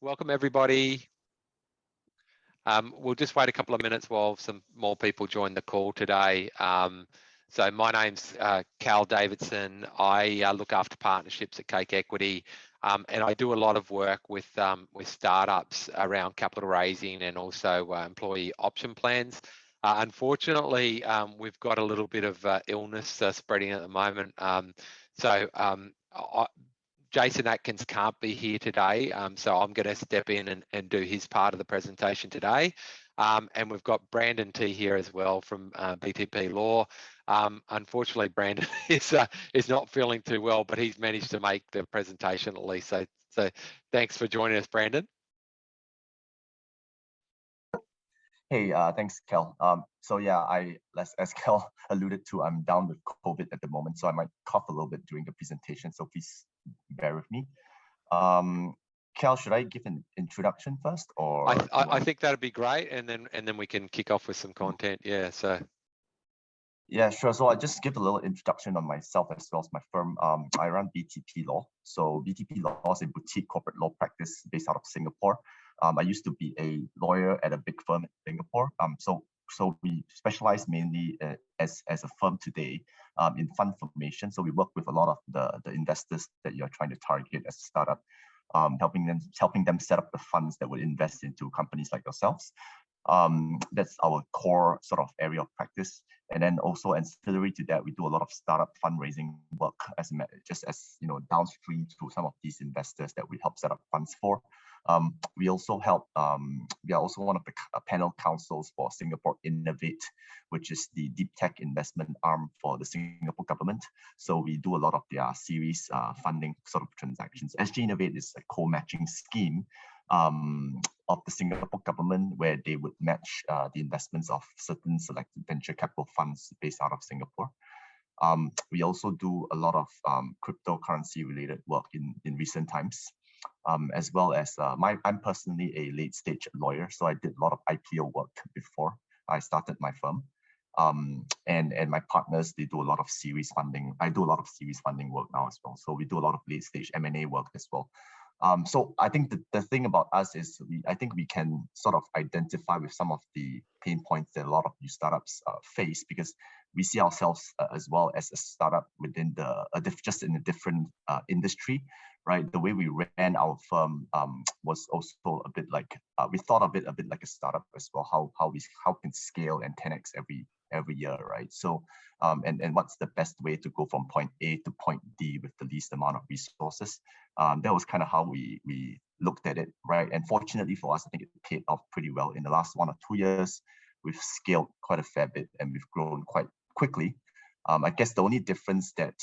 Welcome everybody. We'll just wait a couple of minutes while some more people join the call today. So my name's Cal Davidson. I look after partnerships at Cake Equity, and I do a lot of work with startups around capital raising and also employee option plans. Unfortunately, we've got a little bit of illness spreading at the moment. Jason Atkins can't be here today, so I'm going to step in and do his part of the presentation today. And we've got Brandon T here as well from BTP Law. Unfortunately, Brandon is not feeling too well, but he's managed to make the presentation at least. So thanks for joining us, Brandon. Hey, thanks, Kel. So yeah, as Kel alluded to, I'm down with COVID at the moment, so I might cough a little bit during the presentation, so please bear with me. Kel, should I give an introduction first, or I think that'd be great, and then we can kick off with some content. Yeah, so. Yeah, sure. So I'll just give a little introduction on myself as well as my firm. I run BTP Law. So BTP Law is a boutique corporate law practice based out of Singapore. I used to be a lawyer at a big firm in Singapore. So we specialize mainly as a firm today in fund formation. So we work with a lot of the investors that you're trying to target as a startup, helping them set up the funds that will invest into companies like yourselves. That's our core sort of area of practice. And then also ancillary to that, we do a lot of startup fundraising work as downstream to some of these investors that we help set up funds for. We also help, we are also one of the panel councils for Singapore Innovate, which is the deep tech investment arm for the Singapore government. So we do a lot of their series funding sort of transactions. SG Innovate is a co-matching scheme of the Singapore government, where they would match the investments of certain selected venture capital funds based out of Singapore. We also do a lot of cryptocurrency related work in recent times, as well as I'm personally a late stage lawyer, so I did a lot of IPO work before I started my firm. And my partners, they do a lot of series funding. I do a lot of series funding work now as well. So we do a lot of late stage M&A work as well. So I think the thing about us is I think we can sort of identify with some of the pain points that a lot of new startups face, because we see ourselves as well as a startup within just in a different industry, right? The way we ran our firm was also a bit like we thought of it a bit like a startup as well. How we can scale and 10x every year, right? So and what's the best way to go from point A to point D with the least amount of resources? That was kind of how we looked at it, right? And fortunately for us, I think it paid off pretty well. In the last 1 or 2 years, we've scaled quite a fair bit and we've grown quite quickly. I guess the only difference that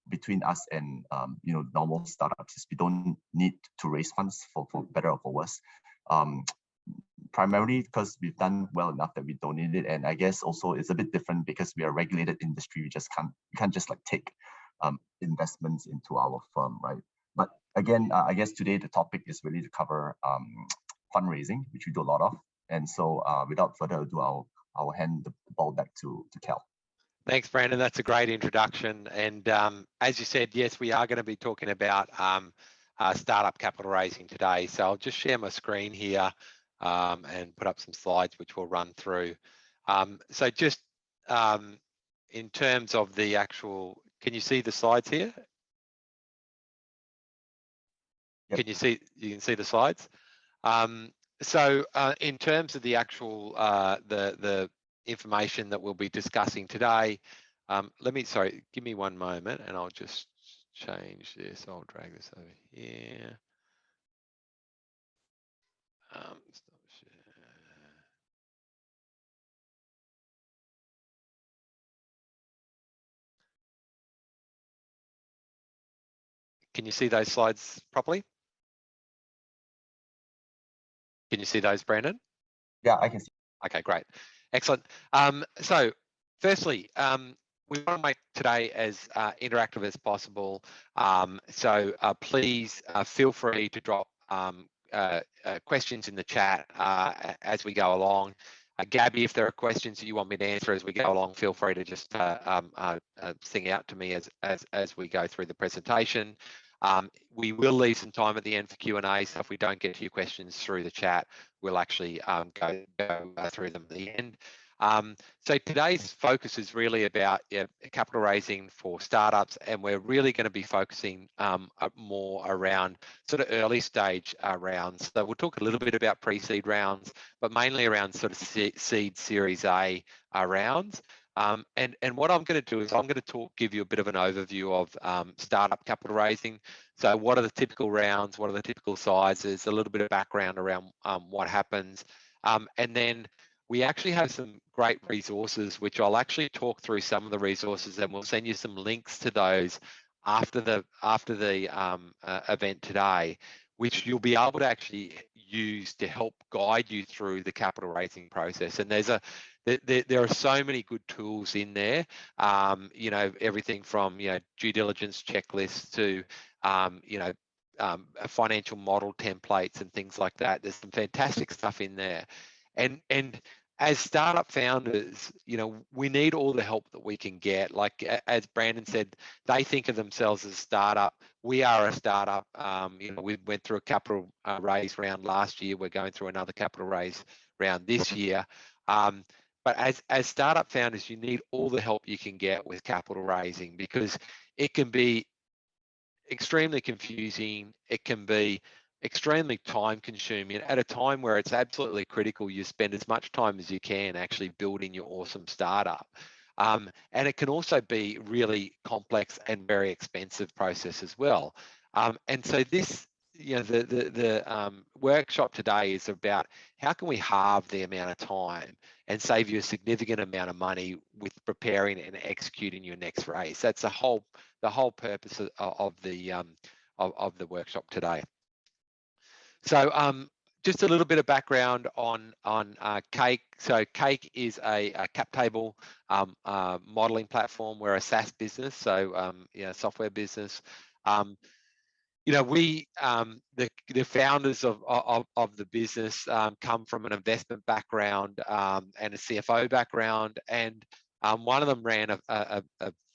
between us and normal startups is we don't need to raise funds for better or for worse. Primarily because we've done well enough that we don't need it, and I guess also it's a bit different because we are a regulated industry. We can't just like take investments into our firm, right? But again, I guess today the topic is really to cover fundraising, which we do a lot of. And so without further ado, I'll hand the ball back to Cal. Thanks, Brandon. That's a great introduction. And as you said, yes, we are going to be talking about startup capital raising today. So I'll just share my screen here and put up some slides, which we'll run through. So just in terms of the actual, can you see the slides here? Yep. You can see the slides. So in terms of the actual the information that we'll be discussing today, give me one moment and I'll just change this. I'll drag this over here. Can you see those slides properly? Can you see those, Brandon? Yeah, I can see. Okay, great. Excellent. So firstly, we want to make today as interactive as possible. So please feel free to drop questions in the chat as we go along. Gabby, if there are questions that you want me to answer as we go along, feel free to just sing out to me as we go through the presentation. We will leave some time at the end for Q&A, so if we don't get to your questions through the chat, we'll actually go through them at the end. So today's focus is really about capital raising for startups, and we're really going to be focusing more around sort of early stage rounds. So we'll talk a little bit about pre-seed rounds, but mainly around sort of seed Series A rounds. And what I'm going to do is I'm going to give you a bit of an overview of startup capital raising. So what are the typical rounds? What are the typical sizes? A little bit of background around what happens. And then we actually have some great resources, which I'll actually talk through some of the resources, and we'll send you some links to those after the event today, which you'll be able to actually use to help guide you through the capital raising process. And there are so many good tools in there, you know, everything from, you know, due diligence checklists to, you know, financial model templates and things like that. There's some fantastic stuff in there. And as startup founders, you know, we need all the help that we can get. Like as Brandon said, they think of themselves as a startup. We are a startup. You know, we went through a capital raise round last year. We're going through another capital raise round this year. But as startup founders, you need all the help you can get with capital raising, because it can be extremely confusing. It can be extremely time consuming at a time where it's absolutely critical you spend as much time as you can actually building your awesome startup. And it can also be really complex and very expensive process as well. And so this, you know, the workshop today is about how can we halve the amount of time and save you a significant amount of money with preparing and executing your next raise. That's the whole purpose of the workshop today. So just a little bit of background on Cake. So Cake is a cap table modeling platform. We're a Saas business, so you know, software business. You know, we the founders of the business come from an investment background and a CFO background, and one of them ran a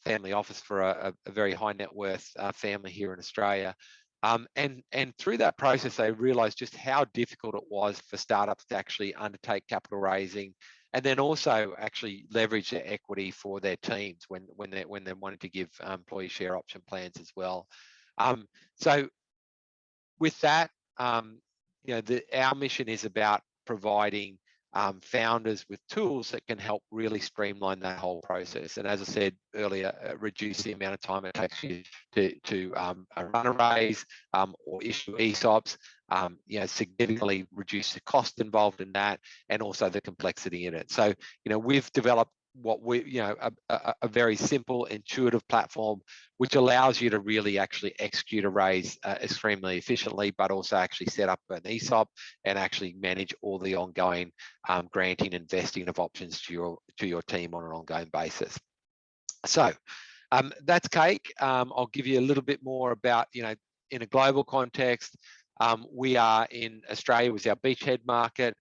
family office for a very high net worth family here in Australia. And through that process, they realized just how difficult it was for startups to actually undertake capital raising, and then also actually leverage their equity for their teams when they wanted to give employee share option plans as well. So with that, you know, our mission is about providing founders with tools that can help really streamline that whole process. And as I said earlier, reduce the amount of time it takes you to run a raise or issue ESOPs, you know, significantly reduce the cost involved in that, and also the complexity in it. So, you know, we've developed what we, you know, a very simple, intuitive platform which allows you to really actually execute a raise extremely efficiently, but also actually set up an ESOP and actually manage all the ongoing granting and vesting of options to your team on an ongoing basis. So that's Cake. I'll give you a little bit more about, you know, in a global context. We are in Australia with our beachhead market.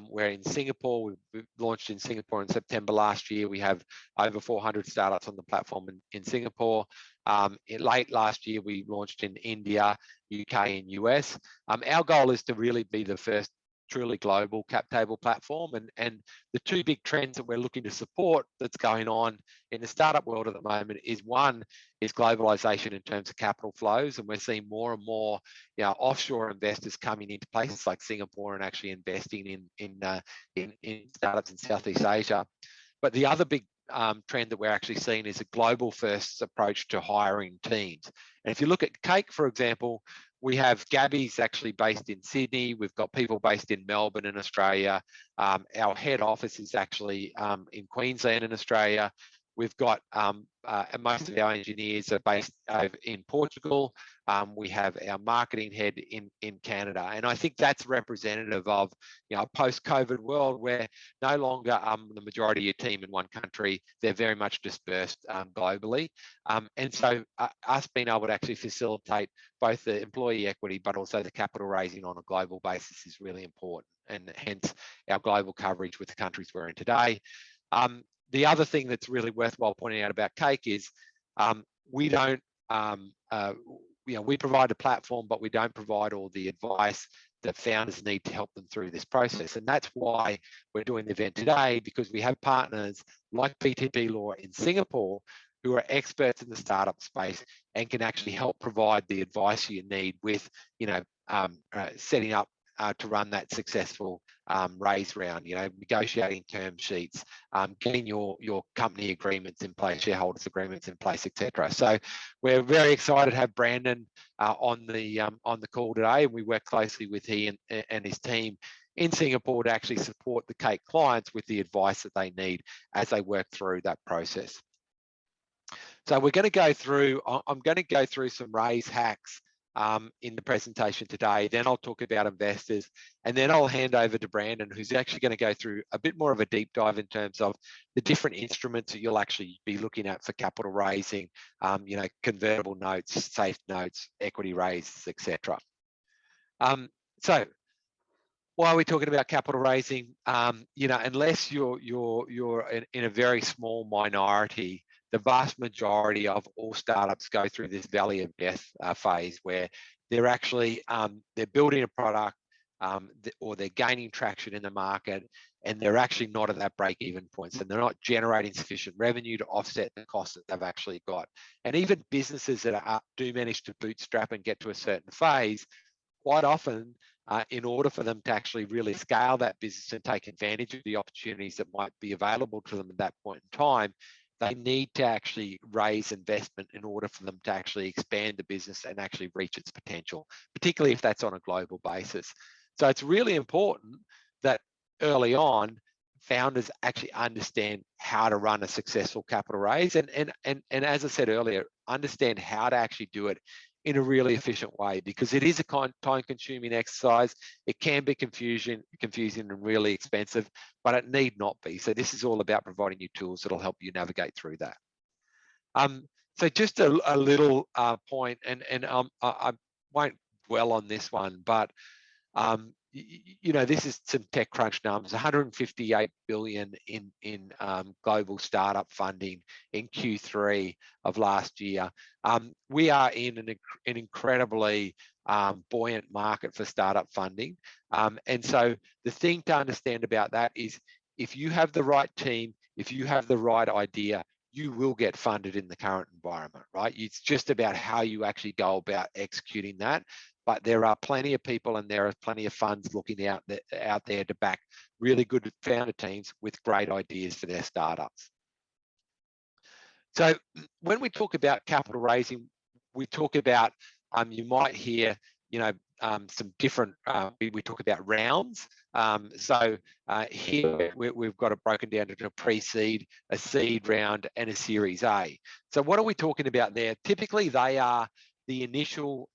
We're in Singapore. We launched in Singapore in September last year. We have over 400 startups on the platform in Singapore. Late last year, we launched in India, UK, and US. Our goal is to really be the first truly global cap table platform, and the two big trends that we're looking to support that's going on in the startup world at the moment is, one is globalization in terms of capital flows, and we're seeing more and more, you know, offshore investors coming into places like Singapore and actually investing in startups in Southeast Asia. But the other big trend that we're actually seeing is a global first approach to hiring teams. And if you look at Cake, for example, we have Gabby's actually based in Sydney. We've got people based in Melbourne in Australia. Our head office is actually in Queensland in Australia. We've got most of our engineers are based in Portugal. We have our marketing head in Canada, and I think that's representative of, you know, a post-COVID world where no longer the majority of your team in one country. They're very much dispersed globally, and so us being able to actually facilitate both the employee equity but also the capital raising on a global basis is really important, and hence our global coverage with the countries we're in today. The other thing that's really worthwhile pointing out about Cake is we don't we provide a platform, but we don't provide all the advice that founders need to help them through this process. And that's why we're doing the event today, because we have partners like BTP Law in Singapore who are experts in the startup space and can actually help provide the advice you need with, setting up to run that successful raise round, negotiating term sheets, getting your company agreements in place, shareholders agreements in place, etc. So we're very excited to have Brandon on the call today, and we work closely with he and his team in Singapore to actually support the Cake clients with the advice that they need as they work through that process. So we're going to go through, I'm going to go through some raise hacks in the presentation today. Then I'll talk about investors, and then I'll hand over to Brandon, who's actually going to go through a bit more of a deep dive in terms of the different instruments that you'll actually be looking at for capital raising, convertible notes, safe notes, equity raises, etc. So why are we talking about capital raising? Unless you're in a very small minority, the vast majority of all startups go through this valley of death phase where they're actually they're building a product or they're gaining traction in the market, and they're actually not at that break-even point. So they're not generating sufficient revenue to offset the costs that they've actually got. And even businesses that do manage to bootstrap and get to a certain phase, quite often, in order for them to actually really scale that business and take advantage of the opportunities that might be available to them at that point in time, they need to actually raise investment in order for them to actually expand the business and actually reach its potential, particularly if that's on a global basis. So it's really important that early on, founders actually understand how to run a successful capital raise, and as I said earlier, understand how to actually do it in a really efficient way, because it is a time-consuming exercise. It can be confusing and really expensive, but it need not be. So this is all about providing you tools that'll help you navigate through that. So just a little point, and I won't dwell on this one, but this is some TechCrunch numbers: 158 billion in global startup funding in Q3 of last year. We are in an incredibly buoyant market for startup funding, and so the thing to understand about that is, if you have the right team, if you have the right idea, you will get funded in the current environment, right? It's just about how you actually go about executing that. But there are plenty of people and there are plenty of funds looking out there to back really good founder teams with great ideas for their startups. So when we talk about capital raising, we talk about, you might hear, some different, we talk about rounds. Here we've got it broken down into a pre-seed, a seed round, and a Series A. So what are we talking about there? Typically, they are the initial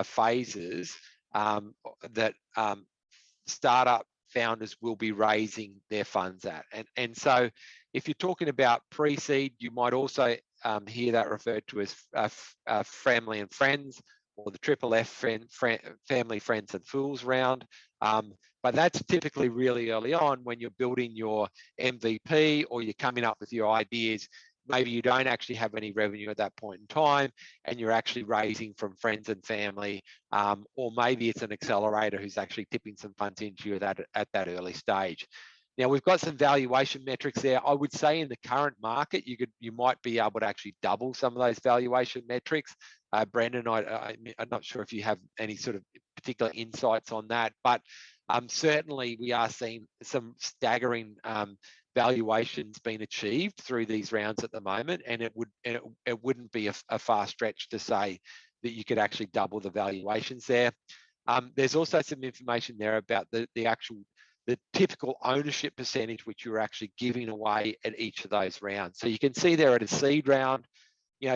phases that startup founders will be raising their funds at. And so if you're talking about pre-seed, you might also hear that referred to as family and friends, or the triple F family, friends and fools round. But that's typically really early on when you're building your MVP or you're coming up with your ideas. Maybe you don't actually have any revenue at that point in time, and you're actually raising from friends and family, or maybe it's an accelerator who's actually tipping some funds into you at that early stage. Now, we've got some valuation metrics there. I would say in the current market, you might be able to actually double some of those valuation metrics. Brandon, I'm not sure if you have any sort of particular insights on that, but certainly we are seeing some staggering valuations being achieved through these rounds at the moment, and it wouldn't be a far stretch to say that you could actually double the valuations there. There's also some information there about the typical ownership percentage which you're actually giving away at each of those rounds. So you can see there at a seed round,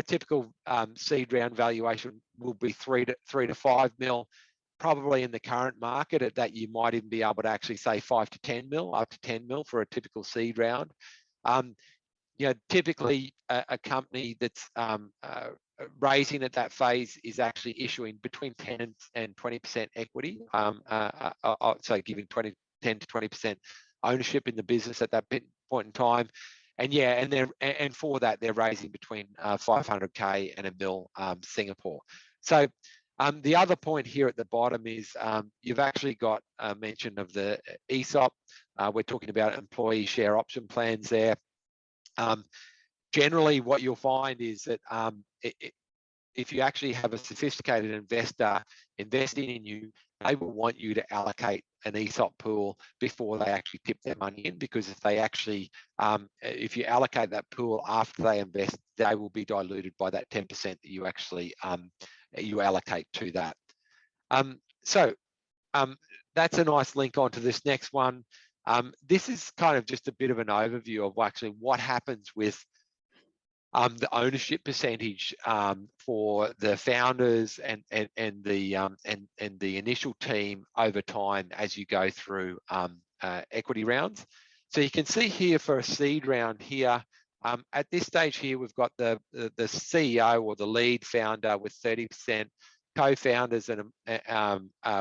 typical seed round valuation will be 3 to 5 mil. Probably in the current market at that, you might even be able to actually say 5 to 10 mil, up to 10 mil for a typical seed round. Typically a company that's raising at that phase is actually issuing between 10 and 20% equity, so giving 10 to 20% ownership in the business at that point in time. And for that, they're raising between 500K and $1 million Singapore. So the other point here at the bottom is you've actually got a mention of the ESOP. We're talking about employee share option plans there. Generally, what you'll find is that if you actually have a sophisticated investor investing in you, they will want you to allocate an ESOP pool before they actually tip their money in, because if they actually, if you allocate that pool after they invest, they will be diluted by that 10% that you actually you allocate to that. That's a nice link onto this next one. This is kind of just a bit of an overview of actually what happens with the ownership percentage for the founders and the initial team over time as you go through equity rounds. So you can see here for a seed round here, at this stage here, we've got the CEO or the lead founder with 30%, co-founders and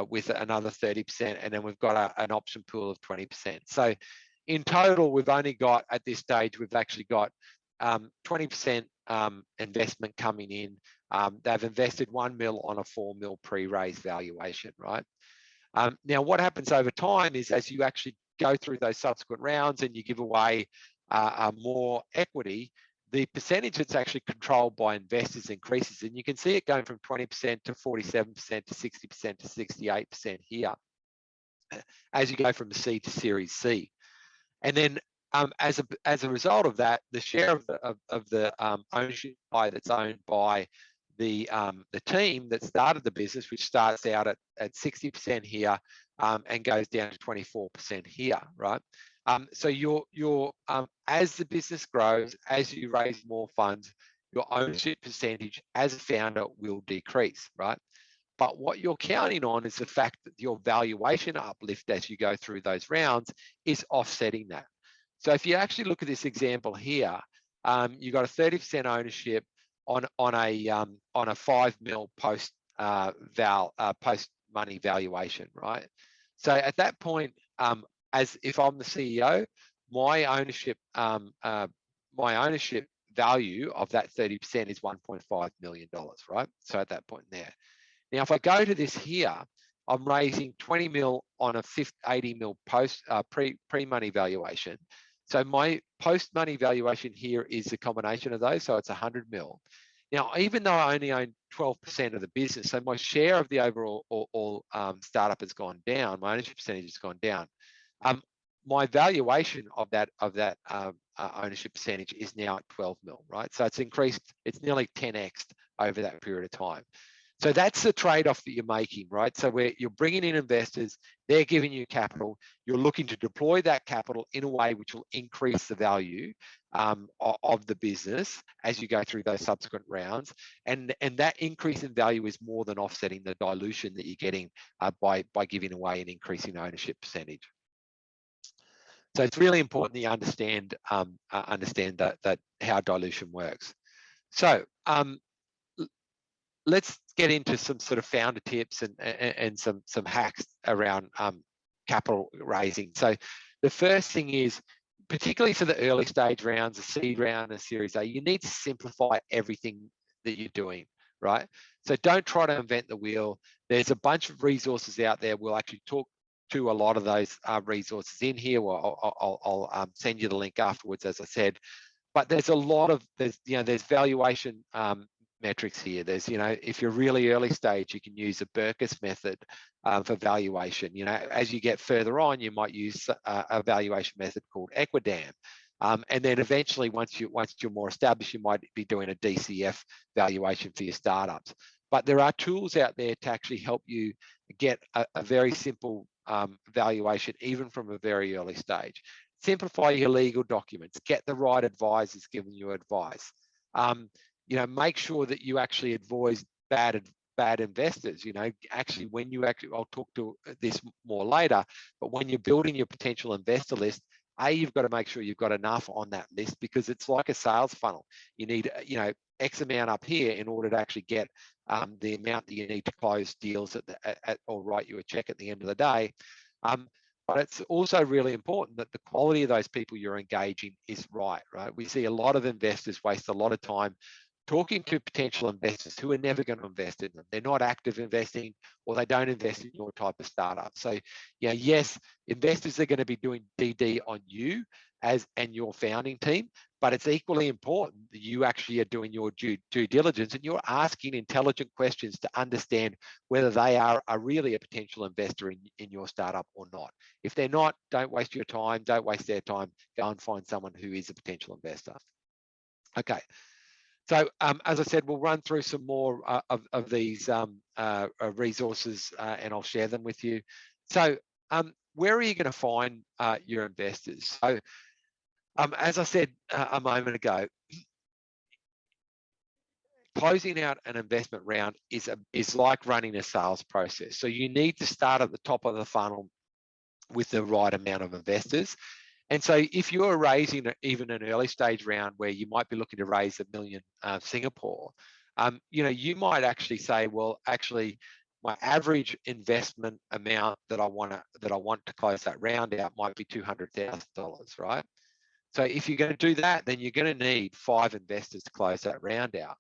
with another 30%, and then we've got an option pool of 20%. So in total, we've only got, at this stage, we've actually got 20% investment coming in. They've invested $1 million on a $4 million pre-raise valuation, right? Now, what happens over time is as you actually go through those subsequent rounds and you give away more equity, the percentage that's actually controlled by investors increases. And you can see it going from 20% to 47% to 60% to 68% here as you go from C to Series C. And then as a result of that, the share of the ownership pie that's owned by the team that started the business, which starts out at 60% here and goes down to 24% here, right? So your as the business grows, as you raise more funds, your ownership percentage as a founder will decrease, right? But what you're counting on is the fact that your valuation uplift as you go through those rounds is offsetting that. So if you actually look at this example here, you've got a 30% ownership on a 5 mil post money valuation, right? So at that point, as if I'm the CEO, my ownership value of that 30% is $1.5 million, right? So at that point there. Now, if I go to this here, I'm raising 20 mil on a 80 mil post pre-money valuation. So my post-money valuation here is a combination of those, so it's 100 mil. Now, even though I only own 12% of the business, so my share of the overall startup has gone down, my ownership percentage has gone down. My valuation of that ownership percentage is now at 12 mil, right? So it's increased, it's nearly 10x over that period of time. So that's the trade-off that you're making, right? So where you're bringing in investors, they're giving you capital, you're looking to deploy that capital in a way which will increase the value of the business as you go through those subsequent rounds. And that increase in value is more than offsetting the dilution that you're getting by giving away an increasing ownership percentage. So it's really important that you understand that how dilution works. So let's get into some sort of founder tips and some hacks around capital raising. So the first thing is, particularly for the early stage rounds, a seed round, a Series A, you need to simplify everything that you're doing, right? So don't try to invent the wheel. There's a bunch of resources out there. We'll actually talk to a lot of those resources in here. I'll send you the link afterwards, as I said. But there's a lot of, there's valuation metrics here. There's, if you're really early stage, you can use a Berkus method for valuation. As you get further on, you might use a valuation method called Equidam. And then eventually, once you're more established, you might be doing a DCF valuation for your startups. But there are tools out there to actually help you get a very simple valuation, even from a very early stage. Simplify your legal documents, get the right advisors giving you advice. Make sure that you actually advise bad investors. Actually, when you I'll talk to this more later, but when you're building your potential investor list, you've got to make sure you've got enough on that list, because it's like a sales funnel. You need, X amount up here in order to actually get the amount that you need to close deals or write you a check at the end of the day. But it's also really important that the quality of those people you're engaging is right? We see a lot of investors waste a lot of time talking to potential investors who are never going to invest in them. They're not active investing, or they don't invest in your type of startup. So, yes, investors are going to be doing DD on you and your founding team, but it's equally important that you actually are doing your due diligence and you're asking intelligent questions to understand whether they are really a potential investor in your startup or not. If they're not, don't waste your time, don't waste their time, go and find someone who is a potential investor. Okay. So as I said, we'll run through some more of these resources and I'll share them with you. So where are you going to find your investors? So as I said a moment ago, closing out an investment round is like running a sales process. So you need to start at the top of the funnel with the right amount of investors. And so if you're raising even an early stage round where you might be looking to raise $1 million Singapore, you might actually say, well, actually, my average investment amount that I want to close that round out might be $200,000, right? So if you're going to do that, then you're going to need 5 investors to close that round out.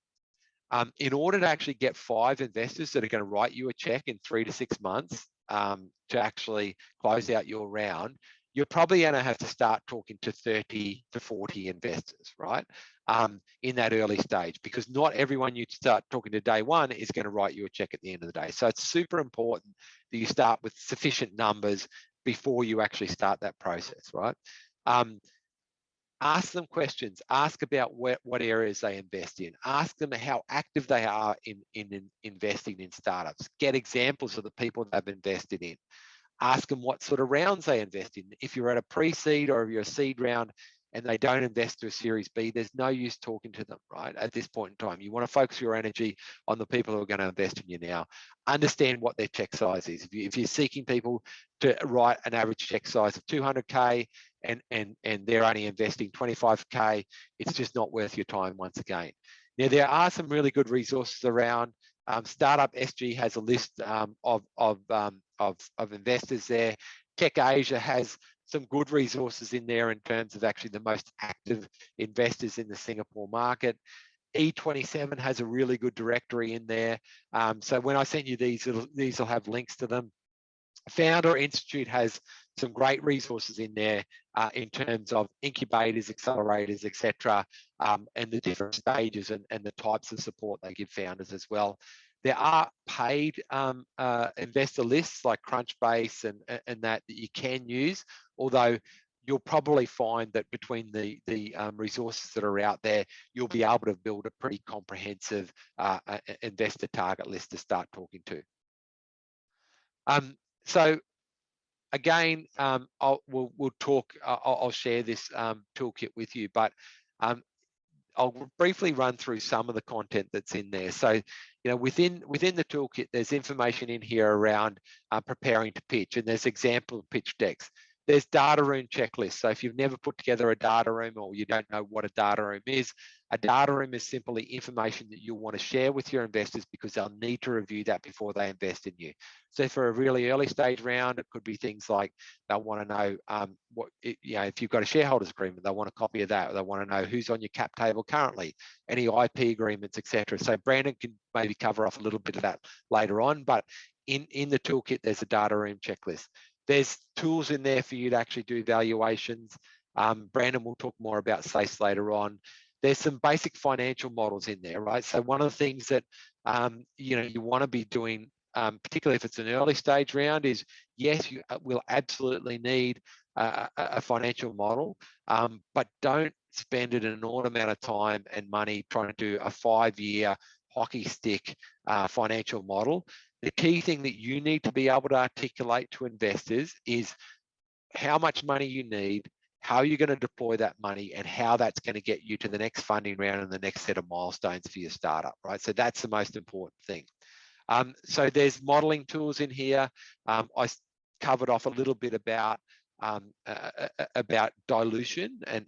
In order to actually get 5 investors that are going to write you a check in 3 to 6 months to actually close out your round, you're probably going to have to start talking to 30 to 40 investors, right? In that early stage, because not everyone you start talking to day one is going to write you a check at the end of the day. So it's super important that you start with sufficient numbers before you actually start that process, right? Ask them questions. Ask about what areas they invest in. Ask them how active they are in investing in startups. Get examples of the people they've invested in. Ask them what sort of rounds they invest in. If you're at a pre-seed or if you're a seed round and they don't invest to a Series B, there's no use talking to them, right? At this point in time, you want to focus your energy on the people who are going to invest in you now. Understand what their check size is. If you're seeking people to write an average check size of 200K and they're only investing 25K, it's just not worth your time once again. Now, there are some really good resources around. Startup SG has a list of investors there. Tech Asia has some good resources in there in terms of actually the most active investors in the Singapore market. E27 has a really good directory in there. So when I send you these will have links to them. Founder Institute has some great resources in there in terms of incubators, accelerators, etc., and the different stages and the types of support they give founders as well. There are paid investor lists like Crunchbase and that you can use, although you'll probably find that between the resources that are out there, you'll be able to build a pretty comprehensive investor target list to start talking to. So again, we'll talk. I'll share this toolkit with you, but I'll briefly run through some of the content that's in there. So, within the toolkit, there's information in here around preparing to pitch, and there's example pitch decks. There's data room checklists. So if you've never put together a data room or you don't know what a data room is, a data room is simply information that you'll want to share with your investors because they'll need to review that before they invest in you. So for a really early stage round, it could be things like they'll want to know if you've got a shareholders agreement, they'll want a copy of that. They want to know who's on your cap table currently, any IP agreements, etc. So Brandon can maybe cover off a little bit of that later on, but in the toolkit, there's a data room checklist. There's tools in there for you to actually do valuations. Brandon will talk more about Saas later on. There's some basic financial models in there, right? So one of the things that you want to be doing, particularly if it's an early stage round, is yes, you will absolutely need a financial model, but don't spend an inordinate amount of time and money trying to do a 5-year hockey stick financial model. The key thing that you need to be able to articulate to investors is how much money you need, how you're going to deploy that money, and how that's going to get you to the next funding round and the next set of milestones for your startup, right? So that's the most important thing. So there's modeling tools in here. I covered off a little bit about dilution, and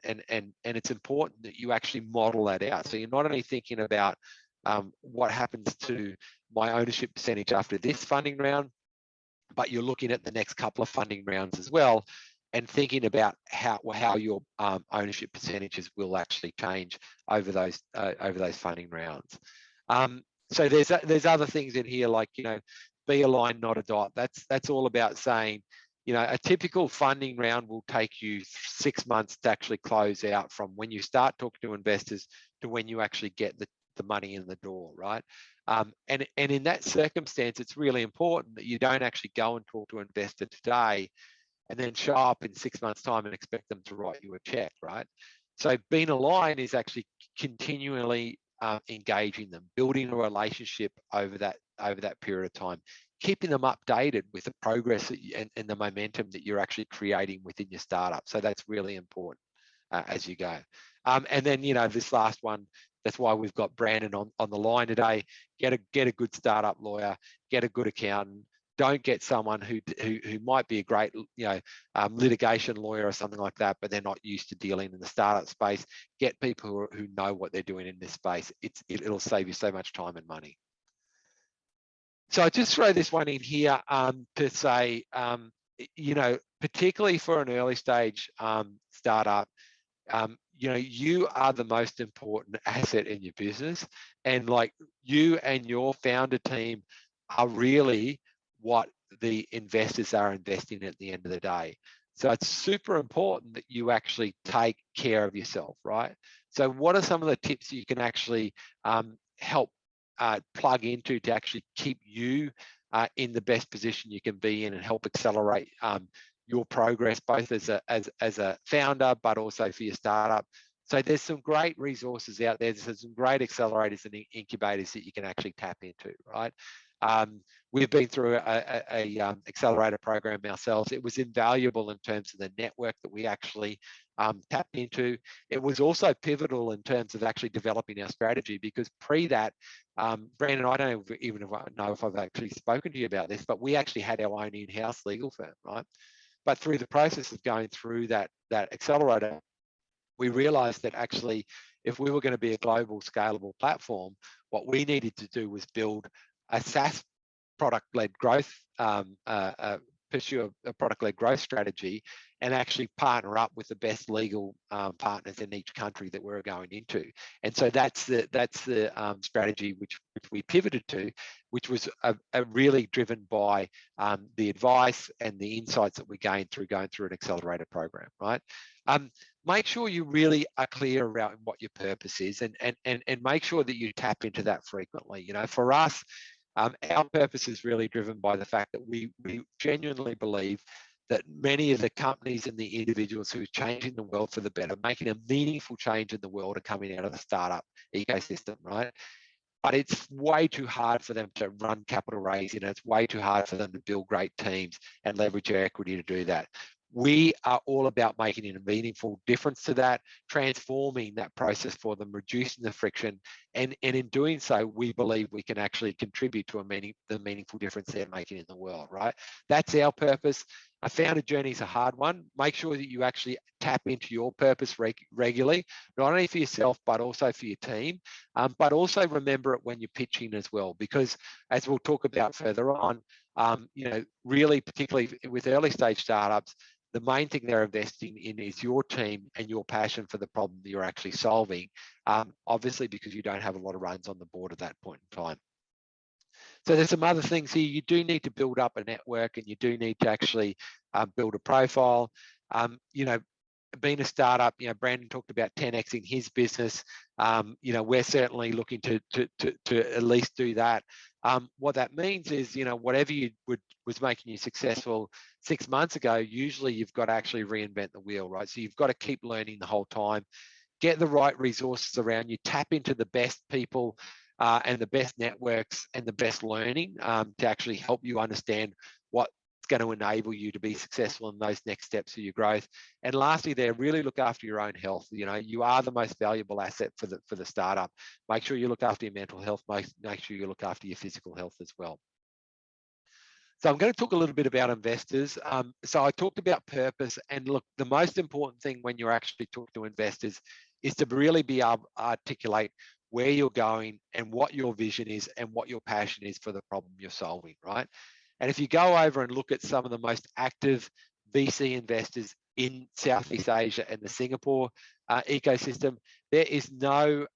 it's important that you actually model that out. So you're not only thinking about what happens to my ownership percentage after this funding round, but you're looking at the next couple of funding rounds as well. and thinking about how your ownership percentages will actually change over those funding rounds. So there's other things in here, like, you know, be a line, not a dot. That's all about saying, you know, a typical funding round will take you 6 months to actually close out from when you start talking to investors to when you actually get the money in the door, right? And in that circumstance, it's really important that you don't actually go and talk to an investor today and then show up in 6 months' time and expect them to write you a check, right? So being aligned is actually continually engaging them, building a relationship over that period of time, keeping them updated with the progress and the momentum that you're actually creating within your startup. So that's really important as you go. And then, you know, this last one, that's why we've got Brandon on the line today. Get a good startup lawyer, get a good accountant. Don't get someone who might be a great, you know, litigation lawyer or something like that, but they're not used to dealing in the startup space. Get people who know what they're doing in this space. It'll save you so much time and money. So I just throw this one in here to say, you know, particularly for an early stage startup, you know, you are the most important asset in your business, and like you and your founder team are really what the investors are investing at the end of the day. So it's super important that you actually take care of yourself, right? So what are some of the tips you can actually help plug into to actually keep you in the best position you can be in and help accelerate your progress, both as a founder, but also for your startup? So there's some great resources out there. There's some great accelerators and incubators that you can actually tap into, right? We've been through a accelerator program ourselves. It was invaluable in terms of the network that we actually tapped into. It was also pivotal in terms of actually developing our strategy, because pre that, Brandon, I don't even know if I've actually spoken to you about this, but we actually had our own in-house legal firm, right? But through the process of going through that accelerator, we realized that actually, if we were going to be a global scalable platform, what we needed to do was build a SaaS product-led growth, pursue a product-led growth strategy, and actually partner up with the best legal partners in each country that we're going into. And so that's the strategy which we pivoted to, which was a really driven by the advice and the insights that we gained through going through an accelerator program, right? Make sure you really are clear around what your purpose is, and make sure that you tap into that frequently. You know, for us, our purpose is really driven by the fact that we genuinely believe that many of the companies and the individuals who are changing the world for the better, making a meaningful change in the world, are coming out of the startup ecosystem, right? But it's way too hard for them to run capital raising. It's way too hard for them to build great teams and leverage their equity to do that. We are all about making a meaningful difference to that, transforming that process for them, reducing the friction, and in doing so, we believe we can actually contribute to the meaningful difference they're making in the world, right? That's our purpose. A founder journey is a hard one. Make sure that you actually tap into your purpose regularly, not only for yourself, but also for your team. But also remember it when you're pitching as well, because as we'll talk about further on, you know, really, particularly with early stage startups, the main thing they're investing in is your team and your passion for the problem that you're actually solving, obviously because you don't have a lot of runs on the board at that point in time. So there's some other things here. You do need to build up a network, and you do need to actually build a profile. You know, being a startup, you know, Brandon talked about 10xing his business. You know, we're certainly looking to at least do that. What that means is, you know, whatever was making you successful 6 months ago, usually you've got to actually reinvent the wheel, right? So you've got to keep learning the whole time, get the right resources around you, tap into the best people and the best networks and the best learning to actually help you understand what's going to enable you to be successful in those next steps of your growth. And lastly, there, really look after your own health. You know, you are the most valuable asset for the startup. Make sure you look after your mental health. Make sure you look after your physical health as well. So I'm going to talk a little bit about investors. So I talked about purpose, and look, the most important thing when you're actually talking to investors is to really be able to articulate where you're going and what your vision is and what your passion is for the problem you're solving, right? And if you go over and look at some of the most active VC investors in Southeast Asia and the Singapore ecosystem, there is no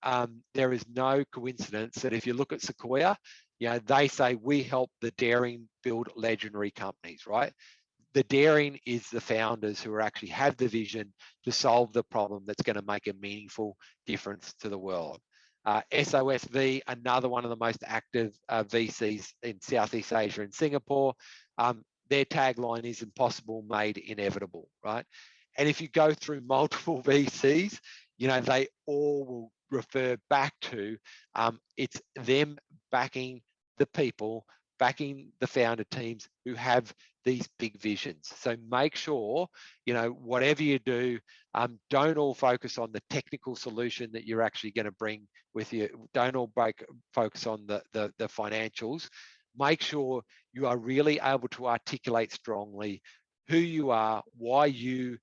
coincidence that if you look at Sequoia, they say we help the daring build legendary companies, right? The daring is the founders who actually have the vision to solve the problem that's going to make a meaningful difference to the world. SOSV, another one of the most active VCs in Southeast Asia and Singapore, their tagline is impossible made inevitable, right? And if you go through multiple VCs, they all will refer back to it's them backing the people, backing the founder teams who have these big visions. So make sure, whatever you do, don't all focus on the technical solution that you're actually going to bring with you. Don't all focus on the financials. Make sure you are really able to articulate strongly who you are, why you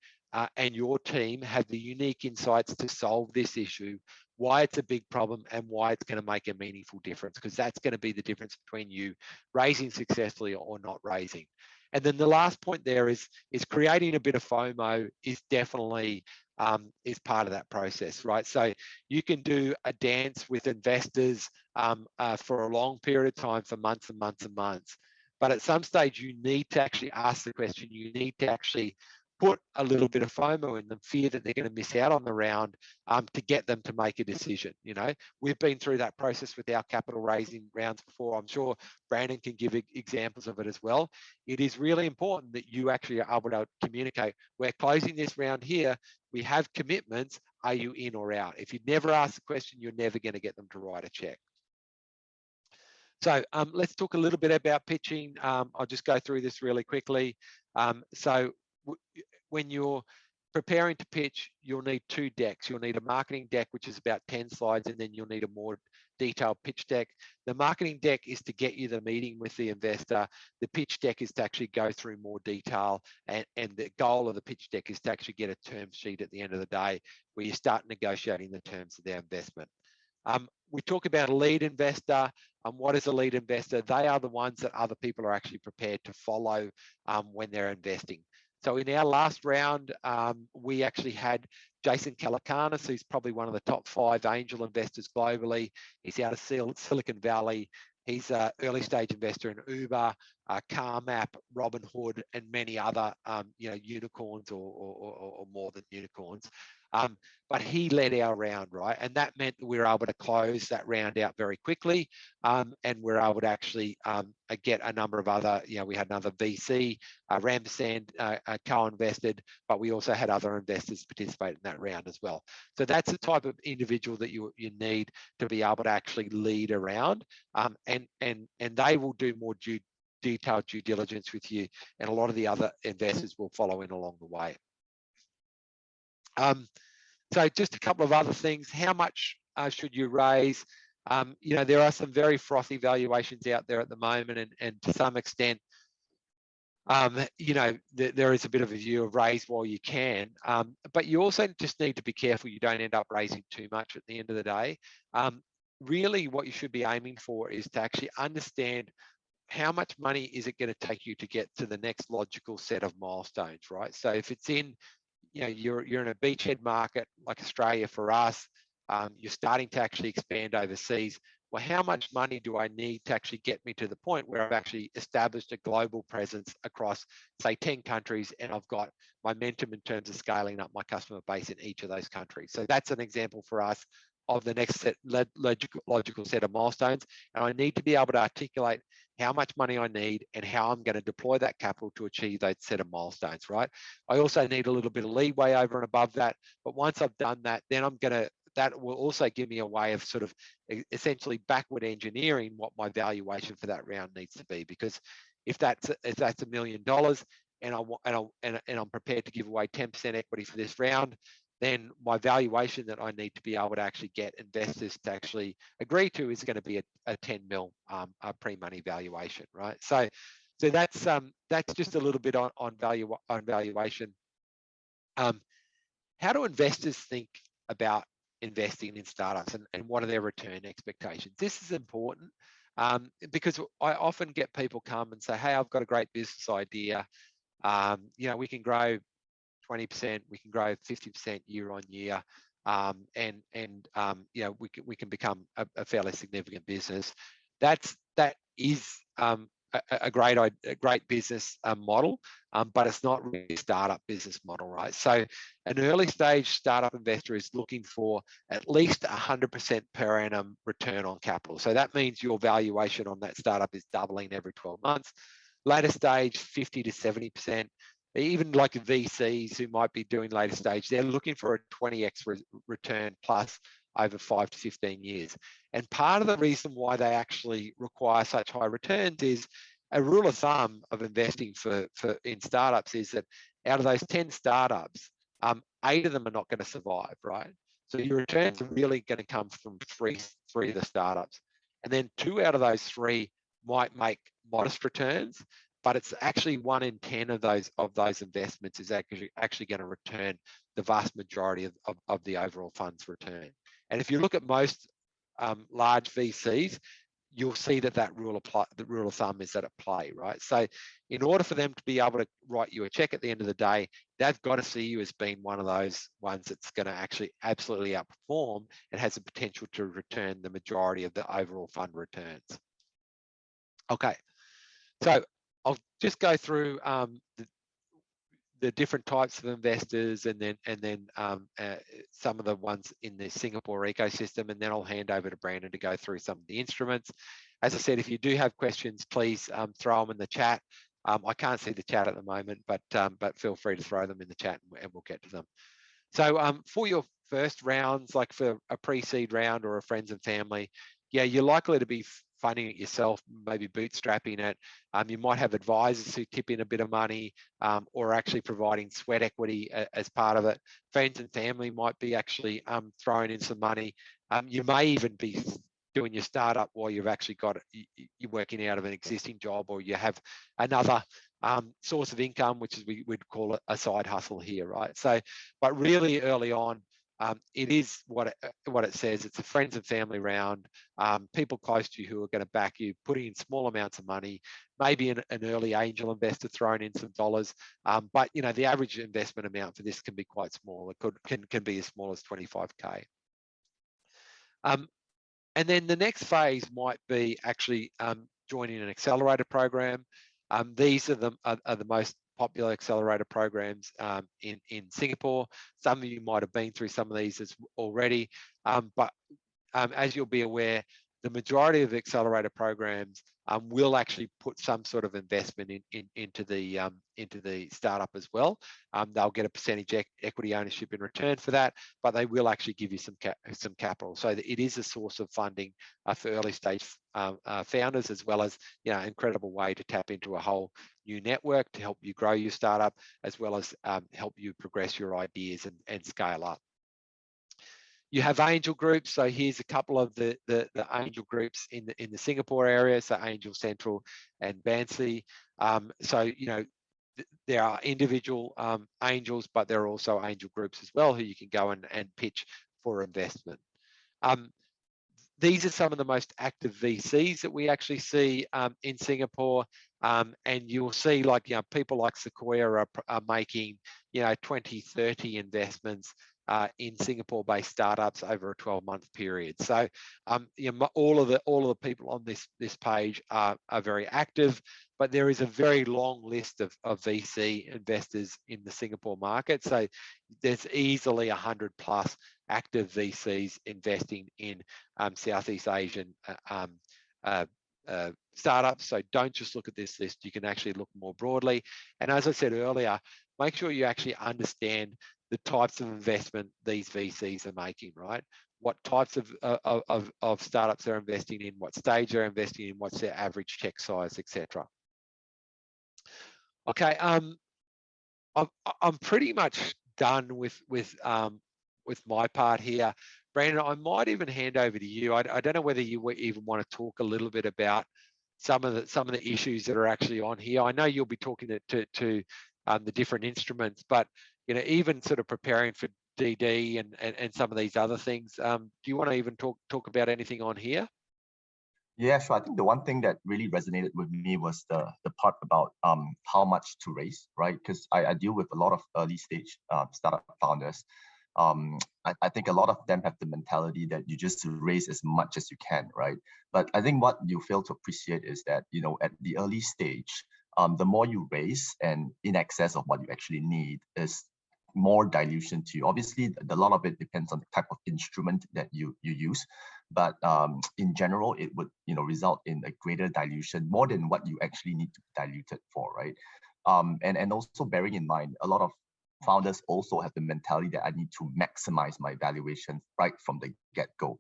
and your team have the unique insights to solve this issue, why it's a big problem, and why it's going to make a meaningful difference, because that's going to be the difference between you raising successfully or not raising. And then the last point there is creating a bit of FOMO is definitely is part of that process, right? So you can do a dance with investors for a long period of time, for months and months and months. But at some stage, you need to actually ask the question. You need to actually put a little bit of FOMO in them, fear that they're going to miss out on the round, to get them to make a decision. We've been through that process with our capital raising rounds before. I'm sure Brandon can give examples of it as well. It is really important that you actually are able to communicate. We're closing this round here. We have commitments. Are you in or out? If you never ask the question, you're never going to get them to write a check. So let's talk a little bit about pitching. I'll just go through this really quickly. So when you're preparing to pitch, you'll need 2 decks. You'll need a marketing deck, which is about 10 slides, and then you'll need a more detailed pitch deck. The marketing deck is to get you the meeting with the investor. The pitch deck is to actually go through more detail, and the goal of the pitch deck is to actually get a term sheet at the end of the day where you start negotiating the terms of their investment. We talk about a lead investor. What is a lead investor? They are the ones that other people are actually prepared to follow when they're investing. So in our last round, we actually had Jason Calacanis, who's probably one of the top 5 angel investors globally. He's out of Silicon Valley. He's an early stage investor in Uber, CarMap, Robinhood, and many other unicorns or more than unicorns. But he led our round, right? And that meant that we were able to close that round out very quickly, and we're able to actually get a number of other, we had another VC, Ramsand co-invested, but we also had other investors participate in that round as well. So that's the type of individual that you need to be able to actually lead around, and they will do more detailed due diligence with you, and a lot of the other investors will follow in along the way. So just a couple of other things. How much should you raise? There are some very frothy valuations out there at the moment, and to some extent, there is a bit of a view of raise while you can, but you also just need to be careful you don't end up raising too much at the end of the day. Really, what you should be aiming for is to actually understand how much money is it going to take you to get to the next logical set of milestones, right? So if it's in, you're in a beachhead market like Australia for us, you're starting to actually expand overseas. Well, how much money do I need to actually get me to the point where I've actually established a global presence across, say, 10 countries, and I've got momentum in terms of scaling up my customer base in each of those countries? So that's an example for us of the next logical set of milestones. And I need to be able to articulate how much money I need and how I'm going to deploy that capital to achieve those set of milestones, right? I also need a little bit of leeway over and above that. But once I've done that, then that will also give me a way of sort of essentially backward engineering what my valuation for that round needs to be. Because if that's $1 million and I'm prepared to give away 10% equity for this round, then my valuation that I need to be able to actually get investors to actually agree to is going to be a 10 mil pre-money valuation, right? So that's just a little bit on valuation. How do investors think about investing in startups, and what are their return expectations? This is important because I often get people come and say, hey, I've got a great business idea. you know, we can grow 20%, we can grow 50% year on year, and you know, we can become a fairly significant business. That is a great business model, but it's not really a startup business model, right? So an early stage startup investor is looking for at least 100% per annum return on capital. So that means your valuation on that startup is doubling every 12 months. Later stage, 50 to 70%. Even like VCs who might be doing later stage, they're looking for a 20x return plus over 5 to 15 years. And part of the reason why they actually require such high returns is a rule of thumb of investing in startups is that out of those 10 startups, 8 of them are not going to survive, right? So your returns are really going to come from three of the startups. And then 2 out of those 3 might make modest returns, but it's actually 1 in 10 of those investments is actually going to return the vast majority of the overall fund's return. And if you look at most large VCs, you'll see that rule of thumb is at play, right? So in order for them to be able to write you a check at the end of the day, they've got to see you as being one of those ones that's going to actually absolutely outperform and has the potential to return the majority of the overall fund returns. Okay, so I'll just go through the different types of investors and then some of the ones in the Singapore ecosystem, and then I'll hand over to Brandon to go through some of the instruments. As I said, if you do have questions, please throw them in the chat. I can't see the chat at the moment, but feel free to throw them in the chat and we'll get to them. So for your first rounds, like for a pre-seed round or a friends and family, yeah, you're likely to be funding it yourself, maybe bootstrapping it. You might have advisors who tip in a bit of money or actually providing sweat equity as part of it. Friends and family might be actually throwing in some money. You may even be doing your startup while you've actually got it, you're working out of an existing job, or you have another source of income, which is we'd call it a side hustle here, right? So, but really early on, it is what it says. It's a friends and family round, people close to you who are going to back you, putting in small amounts of money, maybe an early angel investor throwing in some dollars. But you know, the average investment amount for this can be quite small. It can be as small as 25K. And then the next phase might be actually joining an accelerator program. These are the most popular accelerator programs in Singapore. Some of you might have been through some of these already, but as you'll be aware, the majority of accelerator programs will actually put some sort of investment into the startup as well. They'll get a percentage equity ownership in return for that, but they will actually give you some capital. So it is a source of funding for early stage founders, as well as, you know, an incredible way to tap into a whole new network to help you grow your startup, as well as help you progress your ideas and scale up. You have angel groups. So here's a couple of the angel groups in the Singapore area. So Angel Central and Bansi. So, you know, there are individual angels, but there are also angel groups as well who you can go and pitch for investment. These are some of the most active VCs that we actually see in Singapore. And you'll see, like, you know, people like Sequoia are making, you know, 20, 30 investments in Singapore-based startups over a 12-month period. So, you know, all of the people on this page are very active, but there is a very long list of VC investors in the Singapore market. So there's easily 100+ active VCs investing in Southeast Asian startups. So don't just look at this list, you can actually look more broadly. And as I said earlier, make sure you actually understand the types of investment these VCs are making, right? What types of startups they're investing in, what stage they're investing in, what's their average check size, etc. Okay, I'm pretty much done with my part here. Brandon, I might even hand over to you. I don't know whether you even want to talk a little bit about some of the issues that are actually on here. I know you'll be talking to the different instruments, but you know, even sort of preparing for DD and some of these other things. Do you want to even talk about anything on here? Yeah, sure. I think the one thing that really resonated with me was the part about how much to raise, right? Because I deal with a lot of early stage startup founders. I think a lot of them have the mentality that you just raise as much as you can, right? But I think what you fail to appreciate is that, you know, at the early stage, the more you raise and in excess of what you actually need is more dilution to you. Obviously, a lot of it depends on the type of instrument that you use, but in general, it would, you know, result in a greater dilution, more than what you actually need to dilute it for, right? And also bearing in mind, a lot of founders also have the mentality that I need to maximize my valuation right from the get-go.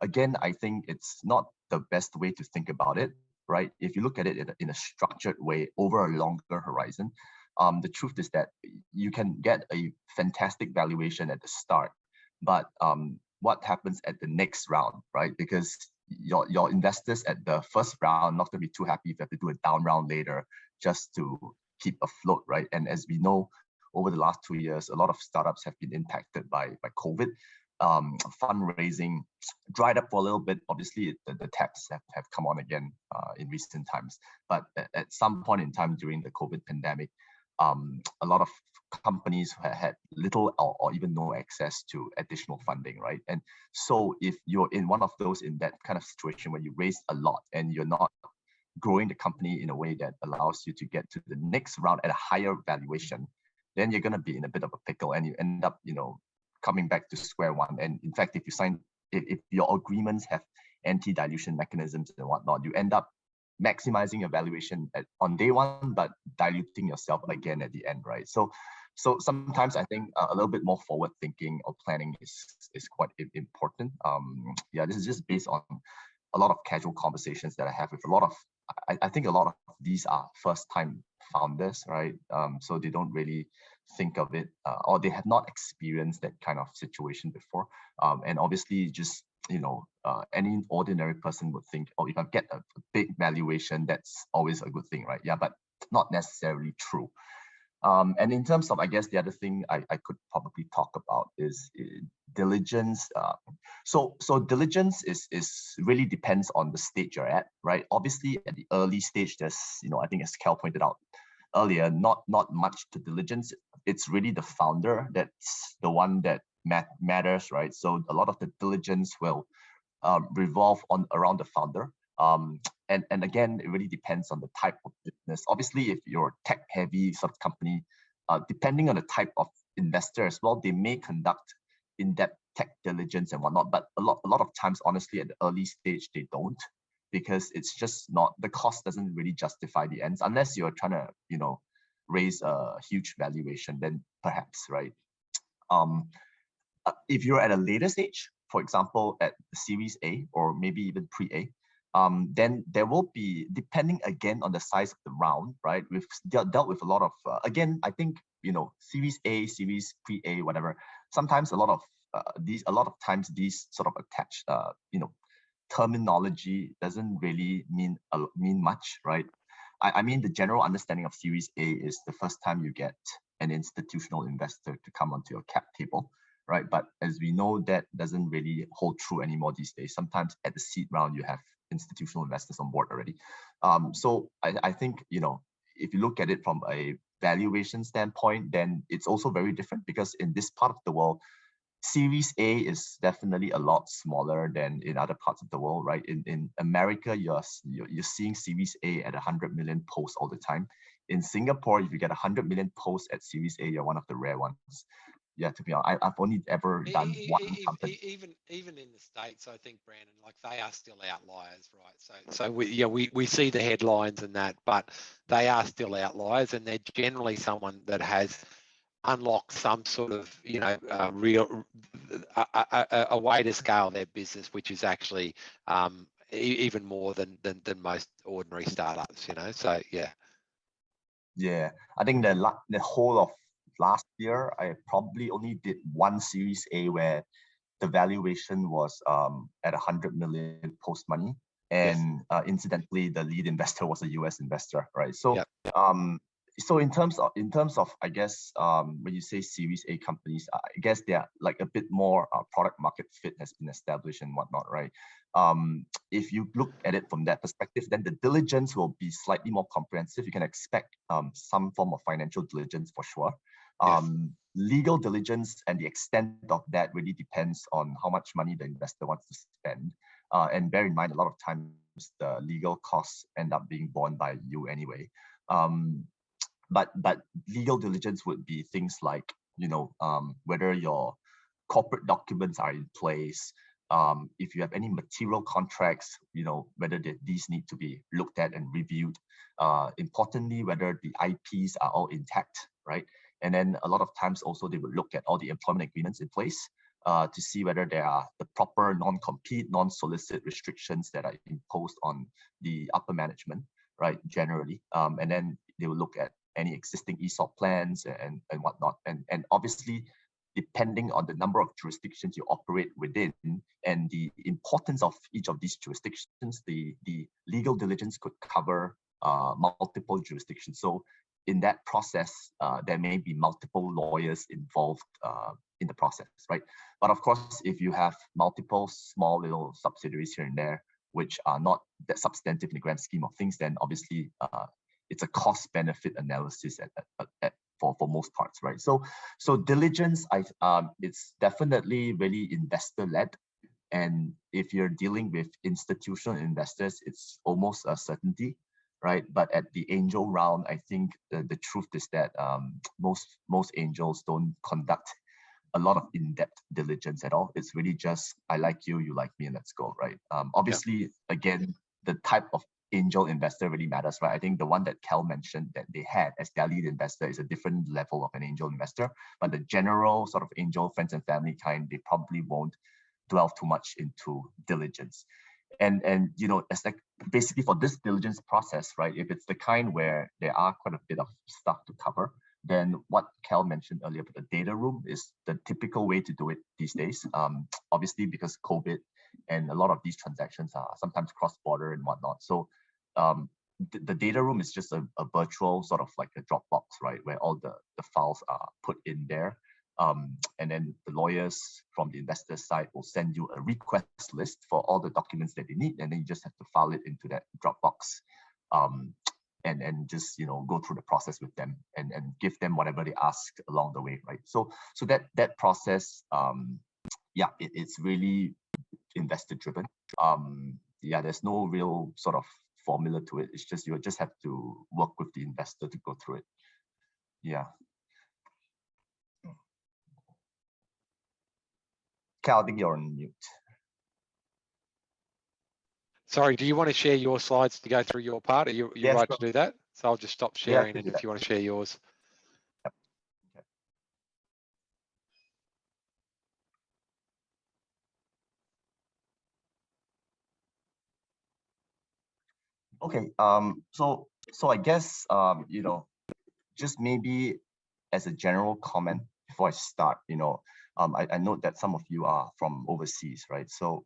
Again, I think it's not the best way to think about it, right? If you look at it in a structured way over a longer horizon, the truth is that you can get a fantastic valuation at the start, but what happens at the next round, right? Because your investors at the first round not going to be too happy if you have to do a down round later just to keep afloat, right? And as we know, over the last 2 years, a lot of startups have been impacted by COVID. Fundraising dried up for a little bit. Obviously, the taps have come on again in recent times. But at some point in time during the COVID pandemic, a lot of companies had little or even no access to additional funding, right? And so if you're in one of those, in that kind of situation where you raise a lot and you're not growing the company in a way that allows you to get to the next round at a higher valuation, then you're going to be in a bit of a pickle and you end up, you know, coming back to square one. And in fact, if your agreements have anti-dilution mechanisms and whatnot, you end up maximizing your valuation on day one, but diluting yourself again at the end, right? So sometimes I think a little bit more forward thinking or planning is quite important. Yeah, this is just based on a lot of casual conversations that I have with a lot of, I think a lot of these are first time founders, right? So they don't really think of it or they have not experienced that kind of situation before. And obviously just, you know, any ordinary person would think, oh, if I get a big valuation, that's always a good thing, right? Yeah, but not necessarily true. And in terms of, I guess, the other thing I could probably talk about is diligence. So diligence is really depends on the stage you're at, right? Obviously, at the early stage, there's, you know, I think as Cal pointed out earlier, not much to diligence. It's really the founder that's the one that matters, right? So a lot of the diligence will revolve around the founder. And again, it really depends on the type of business. Obviously, if you're a tech heavy sort of company, depending on the type of investor as well, they may conduct in-depth tech diligence and whatnot. But a lot of times, honestly, at the early stage, they don't, because it's just not, the cost doesn't really justify the ends unless you're trying to, you know, raise a huge valuation, then perhaps, right? If you're at a later stage, for example, at the Series A or maybe even pre-A, then there will be, depending again on the size of the round, right? We've dealt with a lot of, again, I think, you know, Series A, Series pre-A, whatever. Sometimes a lot of times these sort of attached, you know, terminology doesn't really mean much, right? I mean, the general understanding of Series A is the first time you get an institutional investor to come onto your cap table, right? But as we know, that doesn't really hold true anymore these days. Sometimes at the seed round, you have institutional investors on board already. So I think, you know, if you look at it from a valuation standpoint, then it's also very different, because in this part of the world, Series A is definitely a lot smaller than in other parts of the world, right? In America, you're seeing Series A at 100 million posts all the time. In Singapore, if you get 100 million posts at Series A, you're one of the rare ones. Yeah, to be honest, I've only ever done one company. Even in the States, I think, Brandon, like, they are still outliers, right? So we see the headlines and that, but they are still outliers, and they're generally someone that has unlocked some sort of, you know, a way to scale their business, which is actually even more than most ordinary startups, you know. So yeah. Yeah, I think the whole of last year, I probably only did one Series A where the valuation was at 100 million post money, and yes, incidentally, the lead investor was a US investor, right? So yep. So in terms of I guess when you say Series A companies, I guess they are like a bit more product market fit has been established and whatnot, right? If you look at it from that perspective, then the diligence will be slightly more comprehensive. You can expect some form of financial diligence for sure. Yes. Legal diligence and the extent of that really depends on how much money the investor wants to spend. And bear in mind, a lot of times the legal costs end up being borne by you anyway. But legal diligence would be things like, you know, whether your corporate documents are in place, if you have any material contracts, you know, whether these need to be looked at and reviewed. Importantly, whether the IPs are all intact, right? And then a lot of times also they would look at all the employment agreements in place to see whether there are the proper non-compete, non-solicit restrictions that are imposed on the upper management, right, generally. And then they will look at any existing ESOP plans and whatnot. And obviously, depending on the number of jurisdictions you operate within and the importance of each of these jurisdictions, the legal diligence could cover multiple jurisdictions. So in that process, there may be multiple lawyers involved in the process, right? But of course, if you have multiple small little subsidiaries here and there, which are not that substantive in the grand scheme of things, then obviously it's a cost-benefit analysis for most parts, right? So diligence, it's definitely really investor-led, and if you're dealing with institutional investors, it's almost a certainty, right? But at the angel round, I think the truth is that most angels don't conduct a lot of in-depth diligence at all. It's really just, I like you, you like me, and let's go, right? Obviously, again, the type of angel investor really matters, right? I think the one that Cal mentioned that they had as their lead investor is a different level of an angel investor, but the general sort of angel friends and family kind, they probably won't dwell too much into diligence. And you know, it's like basically for this diligence process, right? If it's the kind where there are quite a bit of stuff to cover, then what Cal mentioned earlier about the data room is the typical way to do it these days. Obviously, because COVID and a lot of these transactions are sometimes cross-border and whatnot. So the data room is just a virtual sort of like a Dropbox, right? Where all the files are put in there. And then the lawyers from the investor side will send you a request list for all the documents that they need. And then you just have to file it into that Dropbox. And just, you know, go through the process with them and give them whatever they ask along the way, right? So that process, yeah, it's really investor driven. Yeah, there's no real sort of formula to it. It's just you just have to work with the investor to go through it. Yeah. Cal, I think you're on mute. Sorry, do you want to share your slides to go through your part? Are you Yes, right sure. to do that? So I'll just stop sharing, Yeah, and if you want to share yours. Yep. Okay. So I guess you know, just maybe as a general comment before I start, you know, I note that some of you are from overseas, right? So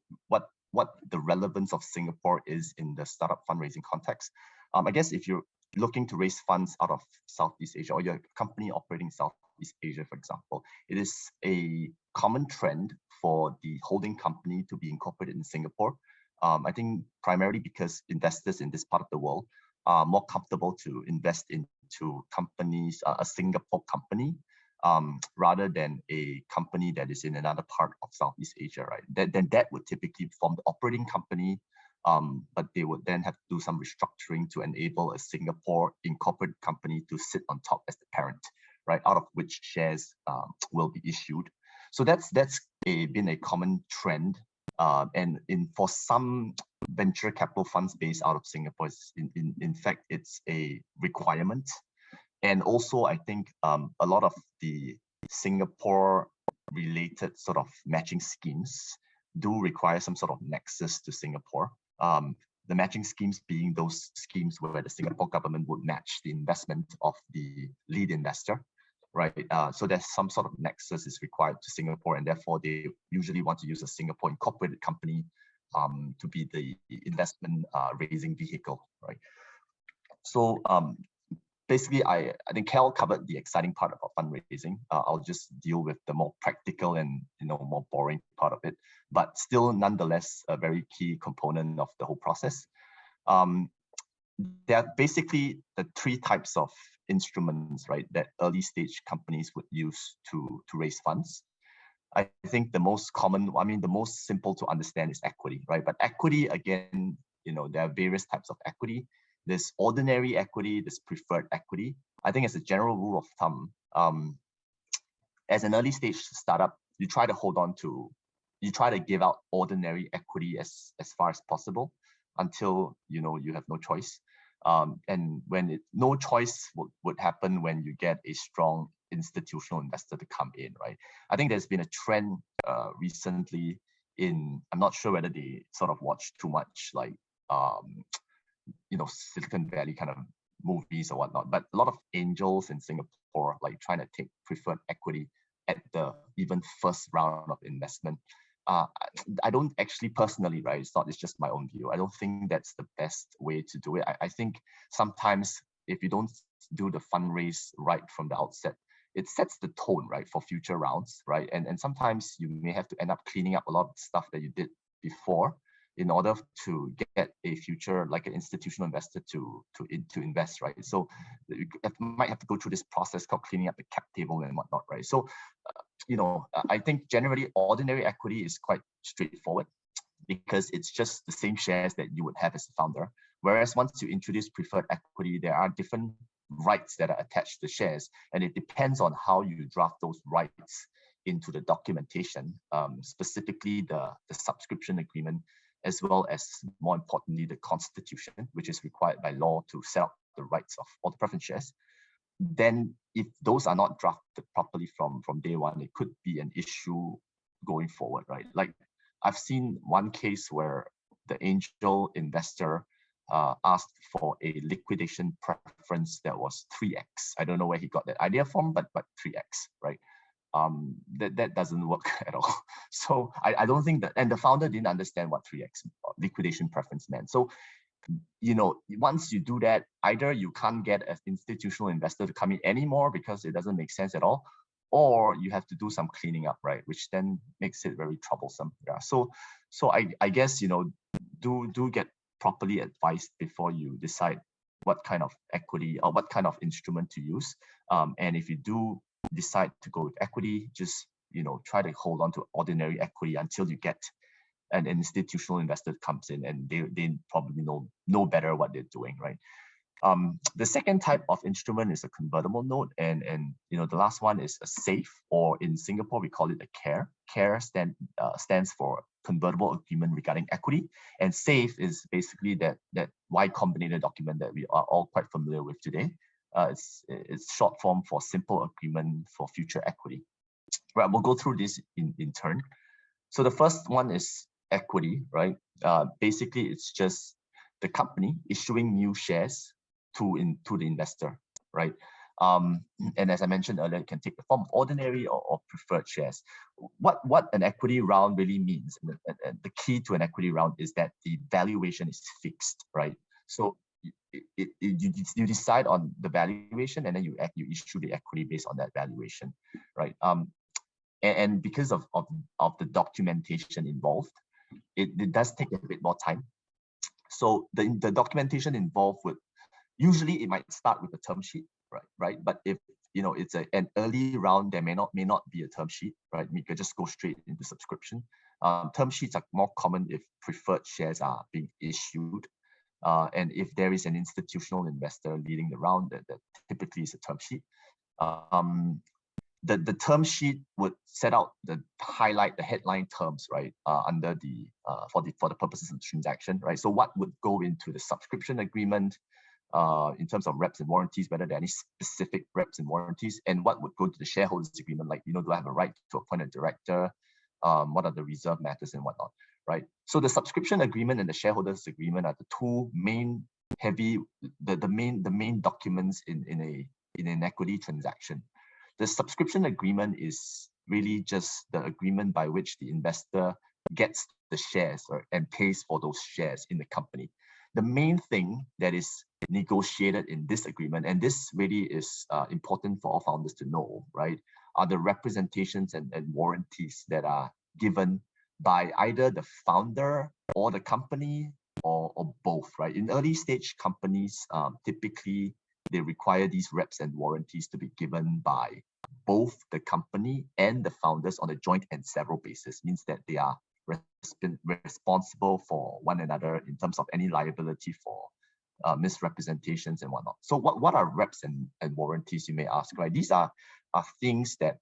what the relevance of Singapore is in the startup fundraising context. I guess if you're looking to raise funds out of Southeast Asia, or your company operating Southeast Asia, for example, it is a common trend for the holding company to be incorporated in Singapore. I think primarily because investors in this part of the world are more comfortable to invest into companies, a Singapore company, rather than a company that is in another part of Southeast Asia, right? Then that would typically form the operating company, but they would then have to do some restructuring to enable a Singapore incorporated company to sit on top as the parent, right? Out of which shares will be issued. So that's been a common trend. And for some venture capital funds based out of Singapore, in fact, it's a requirement. And also, I think a lot of the Singapore-related sort of matching schemes do require some sort of nexus to Singapore. The matching schemes being those schemes where the Singapore government would match the investment of the lead investor, right? So there's some sort of nexus is required to Singapore, and therefore they usually want to use a Singapore incorporated company to be the investment raising vehicle, right? So basically, I think Cal covered the exciting part about fundraising. I'll just deal with the more practical and more boring part of it, but still nonetheless a very key component of the whole process. There are basically the three types of instruments, right, that early stage companies would use to raise funds. I think the most common, the most simple to understand is equity, right? But equity, again, there are various types of equity. There's ordinary equity, there's preferred equity. I think as a general rule of thumb, as an early stage startup, you try to give out ordinary equity as far as possible until you have no choice. And when no choice would happen when you get a strong institutional investor to come in, right? I think there's been a trend recently I'm not sure whether they sort of watch too much like Silicon Valley kind of movies or whatnot, but a lot of angels in Singapore like trying to take preferred equity at the even first round of investment. I don't actually personally, right? It's just my own view. I don't think that's the best way to do it. I think sometimes if you don't do the fundraise right from the outset, it sets the tone, right, for future rounds, right? And sometimes you may have to end up cleaning up a lot of stuff that you did before in order to get a future, like an institutional investor to invest, right? So you might have to go through this process called cleaning up the cap table and whatnot, right? So, I think generally ordinary equity is quite straightforward because it's just the same shares that you would have as a founder. Whereas once you introduce preferred equity, there are different rights that are attached to shares, and it depends on how you draft those rights into the documentation, specifically the subscription agreement, as well as, more importantly, the constitution, which is required by law to set up the rights of all the preference shares. Then if those are not drafted properly from day one, it could be an issue going forward, right? Like I've seen one case where the angel investor asked for a liquidation preference that was 3x. I don't know where he got that idea from, but 3x, right? That doesn't work at all. So I don't think that, and the founder didn't understand what 3x liquidation preference meant. So, once you do that, either you can't get an institutional investor to come in anymore because it doesn't make sense at all, or you have to do some cleaning up, right? Which then makes it very troublesome. Yeah. So I guess, do get properly advised before you decide what kind of equity or what kind of instrument to use. And if you do decide to go with equity, just try to hold on to ordinary equity until you get an institutional investor comes in and they probably know better what they're doing, right? The second type of instrument is a convertible note, and the last one is a SAFE, or in Singapore we call it a CARE. CARE stands for Convertible Agreement Regarding Equity, and SAFE is basically that Y Combinator document that we are all quite familiar with today. It's short form for Simple Agreement for Future Equity. Right, we'll go through this in turn. So the first one is equity, right? Basically, it's just the company issuing new shares to the investor, right? And as I mentioned earlier, it can take the form of ordinary or preferred shares. What an equity round really means, and the key to an equity round is that the valuation is fixed, right? So you decide on the valuation, and then you issue the equity based on that valuation, right? And because of the documentation involved, it does take a bit more time. So the documentation involved usually it might start with a term sheet, right? But if it's an early round, there may not be a term sheet, right? We could just go straight into subscription. Term sheets are more common if preferred shares are being issued, and if there is an institutional investor leading the round, that typically is a term sheet. The term sheet would set out highlight the headline terms, right, under for the purposes of the transaction, right? So what would go into the subscription agreement in terms of reps and warranties, whether there are any specific reps and warranties, and what would go to the shareholders agreement, like, do I have a right to appoint a director? What are the reserve matters and whatnot, right? So the subscription agreement and the shareholders agreement are the two main the main documents in an equity transaction. The subscription agreement is really just the agreement by which the investor gets the shares and pays for those shares in the company. The main thing that is negotiated in this agreement, and this really is important for all founders to know, right, are the representations and warranties that are given by either the founder or the company or both, right? In early stage companies, typically they require these reps and warranties to be given by both the company and the founders on a joint and several basis. Means that they are responsible for one another in terms of any liability for misrepresentations and whatnot. So what are reps and warranties, you may ask, right? These are things that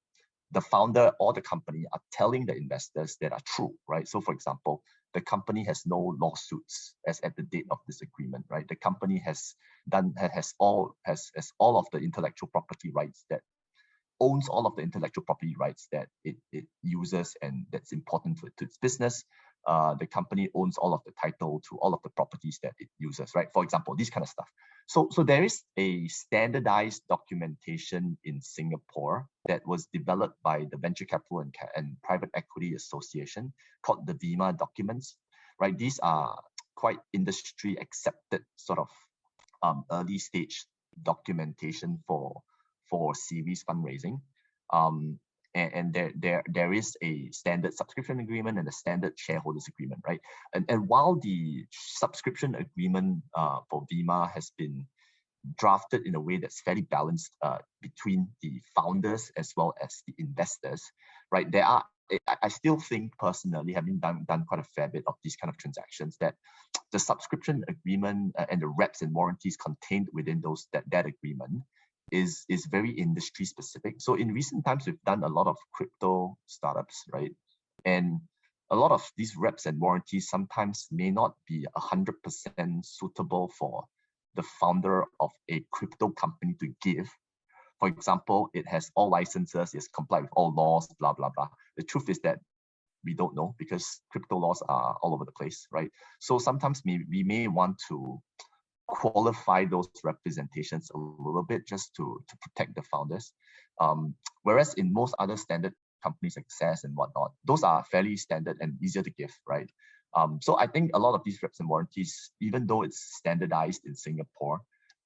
the founder or the company are telling the investors that are true, right? So for example, the company has no lawsuits as at the date of this agreement, right? The company has all of the intellectual property rights, that owns all of the intellectual property rights that it uses and that's important to its business. The company owns all of the title to all of the properties that it uses, right? For example, this kind of stuff. So there is a standardized documentation in Singapore that was developed by the Venture Capital and Private Equity Association called the VIMA documents, right? These are quite industry accepted sort of early stage documentation for series fundraising. And there is a standard subscription agreement and a standard shareholders agreement, right? And while the subscription agreement for VIMA has been drafted in a way that's fairly balanced between the founders as well as the investors, right? I still think personally, having done quite a fair bit of these kind of transactions, that the subscription agreement and the reps and warranties contained within that agreement is very industry specific. So in recent times, we've done a lot of crypto startups, right? And a lot of these reps and warranties sometimes may not be 100% suitable for the founder of a crypto company to give. For example, it has all licenses, it's compliant with all laws, blah, blah, blah. The truth is that we don't know, because crypto laws are all over the place, right? So sometimes we may want to qualify those representations a little bit just to protect the founders. Whereas in most other standard companies like Saas and whatnot, those are fairly standard and easier to give, right? So I think a lot of these reps and warranties, even though it's standardized in Singapore,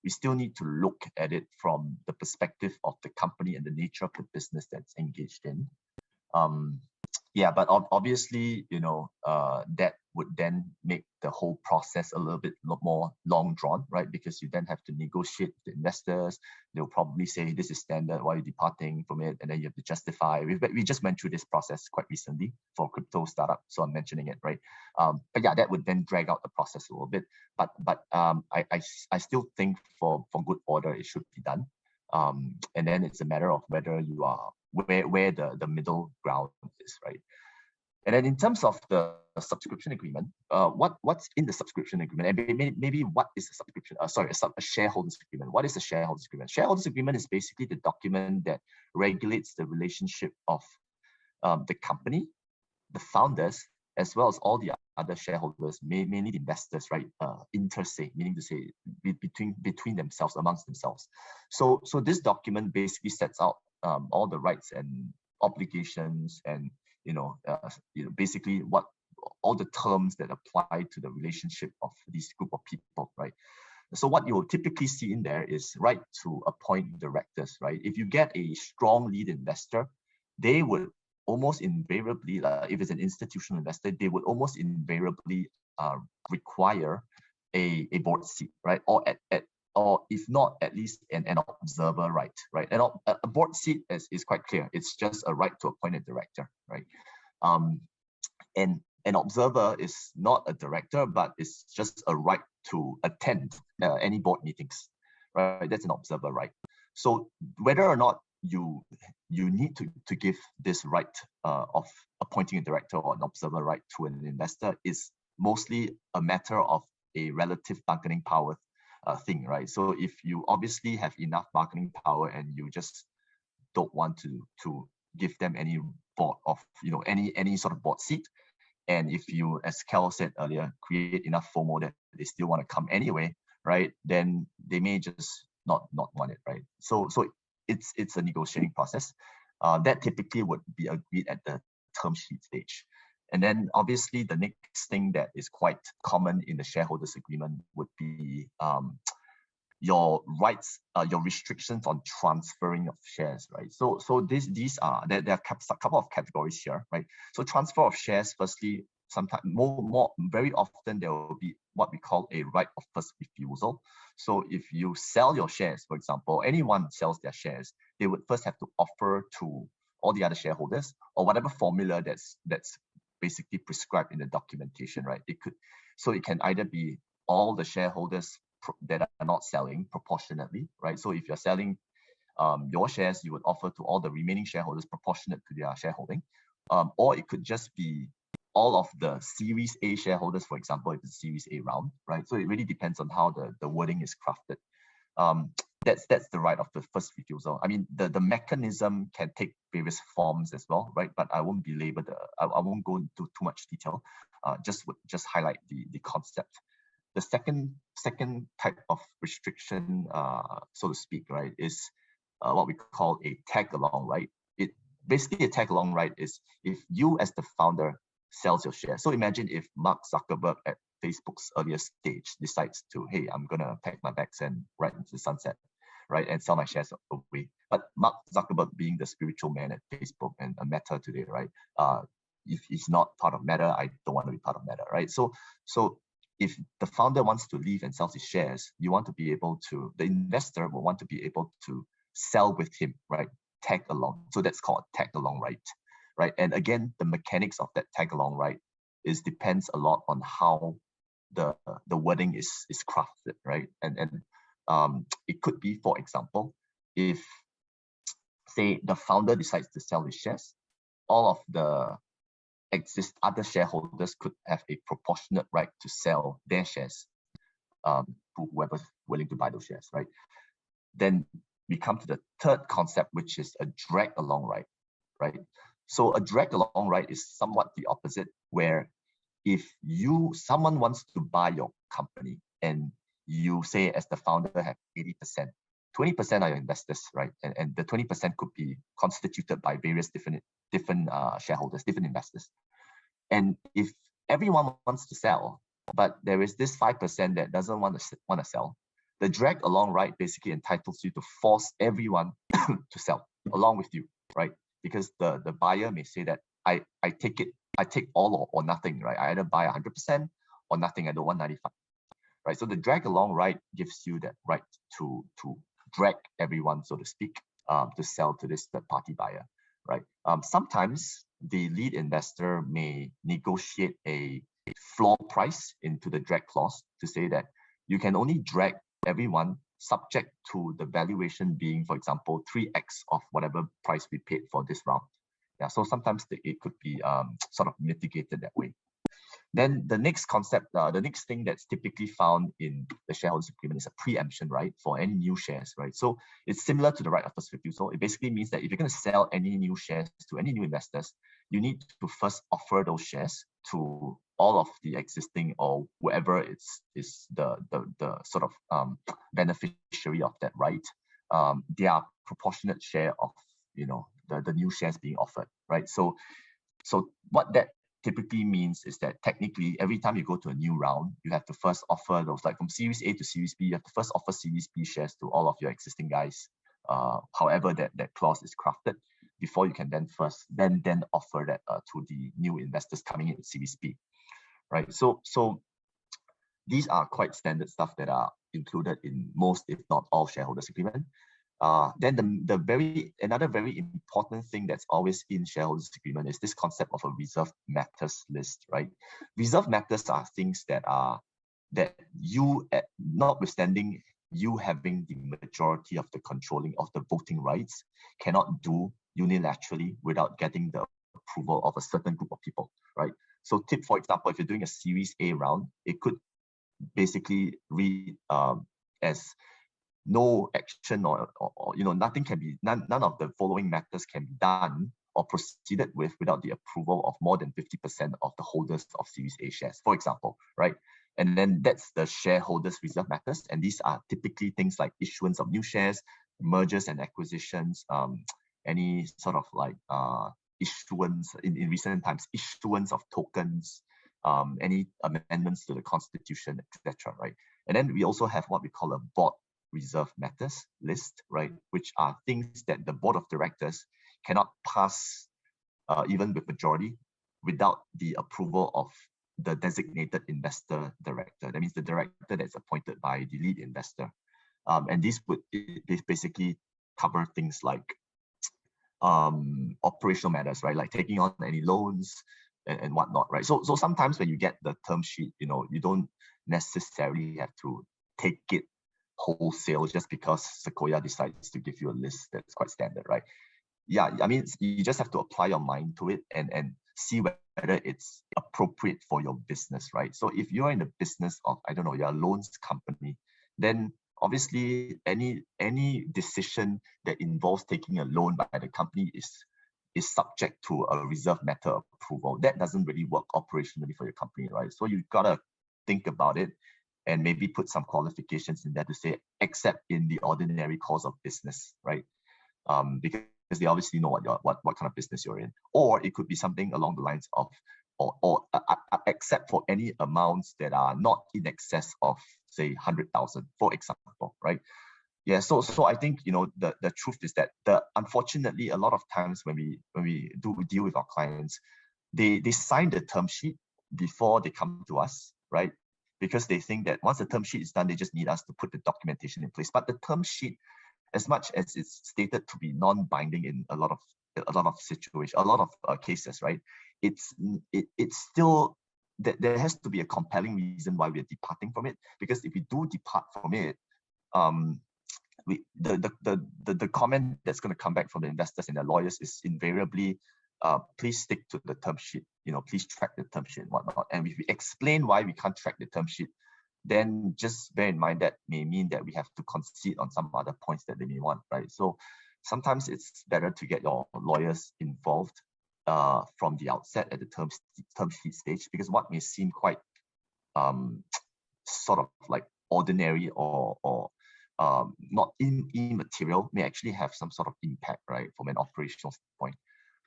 we still need to look at it from the perspective of the company and the nature of the business that's engaged in. Yeah, but obviously, that would then make the whole process a little bit more long drawn, right? Because you then have to negotiate with the investors. They'll probably say, this is standard, why are you departing from it? And then you have to justify. We just went through this process quite recently for a crypto startup, so I'm mentioning it, right? But yeah, that would then drag out the process a little bit. But I still think for good order, it should be done. And then it's a matter of whether you are where the middle ground is, right? And then in terms of the subscription agreement, what's in the subscription agreement, and maybe what is a subscription? A shareholders agreement. What is a shareholders agreement? Shareholders agreement is basically the document that regulates the relationship of the company, the founders, as well as all the other shareholders, mainly the investors, right? Inter se, meaning to say between themselves, amongst themselves. So this document basically sets out all the rights and obligations and basically what all the terms that apply to the relationship of this group of people, right? So what you'll typically see in there is right to appoint directors, right? If you get a strong lead investor, they would almost invariably, if it's an institutional investor, they would almost invariably require a board seat, right? Or if not, at least an observer right? And a board seat is quite clear. It's just a right to appoint a director, right? And an observer is not a director, but it's just a right to attend any board meetings, right? That's an observer right. So whether or not you need to give this right of appointing a director or an observer right to an investor is mostly a matter of a relative bargaining power thing, right? So if you obviously have enough bargaining power and you just don't want to give them any board of any sort of board seat, and if you, as Cal said earlier, create enough FOMO that they still want to come anyway, right? Then they may just not want it, right? So it's a negotiating process that typically would be agreed at the term sheet stage. And then obviously the next thing that is quite common in the shareholders agreement would be your rights, your restrictions on transferring of shares, right? So these are there are a couple of categories here, right? So transfer of shares, firstly, sometimes very often there will be what we call a right of first refusal. So if you sell your shares, for example, anyone sells their shares, they would first have to offer to all the other shareholders, or whatever formula that's basically prescribed in the documentation, right? It can either be all the shareholders that are not selling proportionately, right? So if you're selling your shares, you would offer to all the remaining shareholders proportionate to their shareholding, or it could just be all of the Series A shareholders, for example, if it's Series A round, right? So it really depends on how the wording is crafted. That's the right of the first refusal. I mean, the mechanism can take various forms as well, right? But I won't belabor I won't go into too much detail. Just highlight the concept. The second type of restriction, so to speak, right, is what we call a tag along right. Basically, a tag along right is if you as the founder sells your share. So imagine if Mark Zuckerberg at Facebook's earlier stage decides to, hey, I'm gonna pack my bags and ride into the sunset, right, and sell my shares away. But Mark Zuckerberg, being the spiritual man at Facebook and Meta today, right, if he's not part of Meta, I don't want to be part of Meta, right? So if the founder wants to leave and sells his shares, you want to be able to, the investor will want to be able to sell with him, right? Tag along. So that's called tag along right, right? And again, the mechanics of that tag along right depends a lot on how the wording is crafted, right? And it could be, for example, if say the founder decides to sell his shares, all of the other shareholders could have a proportionate right to sell their shares to whoever's willing to buy those shares, right? Then we come to the third concept, which is a drag along right, right? So a drag along right is somewhat the opposite, where if someone wants to buy your company and you say as the founder have 80%, 20% are your investors, right? And the 20% could be constituted by various different shareholders, different investors. And if everyone wants to sell, but there is this 5% that doesn't want to sell, the drag along right basically entitles you to force everyone to sell along with you, right? Because the buyer may say that I take all or nothing, right? I either buy 100% or nothing. I don't want 95, right? So the drag along right gives you that right to drag everyone, so to speak, to sell to this third party buyer, right? Sometimes the lead investor may negotiate a floor price into the drag clause to say that you can only drag everyone subject to the valuation being, for example, 3x of whatever price we paid for this round. Yeah, so sometimes it could be sort of mitigated that way. Then the next concept, the next thing that's typically found in the shareholders agreement is a preemption right for any new shares, right? So it's similar to the right of first refusal. It basically means that if you're going to sell any new shares to any new investors, you need to first offer those shares to all of the existing or whoever is the sort of beneficiary of that right, their proportionate share of the new shares being offered, right? So what that typically means is that technically every time you go to a new round, you have to first offer those, like from Series A to Series B, you have to first offer Series B shares to all of your existing guys, however that clause is crafted, before you can then offer that to the new investors coming in Series B, right? So these are quite standard stuff that are included in most, if not all, shareholders agreement. Then another very important thing that's always in shareholders agreement is this concept of a reserved matters list, right? Reserved matters are things that you, notwithstanding you having the majority of the controlling of the voting rights, cannot do unilaterally without getting the approval of a certain group of people, right? So for example, if you're doing a Series A round, it could basically read as no action or nothing can be, none of the following matters can be done or proceeded with without the approval of more than 50% of the holders of Series A shares, for example, right? And then that's the shareholders reserve matters. And these are typically things like issuance of new shares, mergers and acquisitions, any sort of like issuance in recent times, issuance of tokens, any amendments to the constitution, etc., right? And then we also have what we call a board reserve matters list, right? Which are things that the board of directors cannot pass, even with majority, without the approval of the designated investor director. That means the director that's appointed by the lead investor. And this would basically cover things like operational matters, right? Like taking on any loans and whatnot, right? So sometimes when you get the term sheet, you don't necessarily have to take it wholesale just because Sequoia decides to give you a list that's quite standard, right? Yeah, I mean, you just have to apply your mind to it and see whether it's appropriate for your business, right? So if you're in the business of, I don't know, you're a loans company, then obviously any decision that involves taking a loan by the company is subject to a reserve matter approval. That doesn't really work operationally for your company, right? So you gotta think about it and maybe put some qualifications in there to say, except in the ordinary course of business, right? Because they obviously know what kind of business you're in. Or it could be something along the lines of, or except for any amounts that are not in excess of, say, 100,000, for example, right? Yeah, so I think, the truth is that unfortunately, a lot of times when we do deal with our clients, they sign the term sheet before they come to us, right? Because they think that once the term sheet is done, they just need us to put the documentation in place. But the term sheet, as much as it's stated to be non-binding in a lot of situations, a lot of cases, right? It's still that there has to be a compelling reason why we're departing from it. Because if we do depart from it, the comment that's going to come back from the investors and their lawyers is invariably, please stick to the term sheet. Please track the term sheet and whatnot. And if we explain why we can't track the term sheet, then just bear in mind that may mean that we have to concede on some other points that they may want, right? So sometimes it's better to get your lawyers involved from the outset at the term sheet stage, because what may seem quite sort of like ordinary or not immaterial may actually have some sort of impact, right, from an operational standpoint.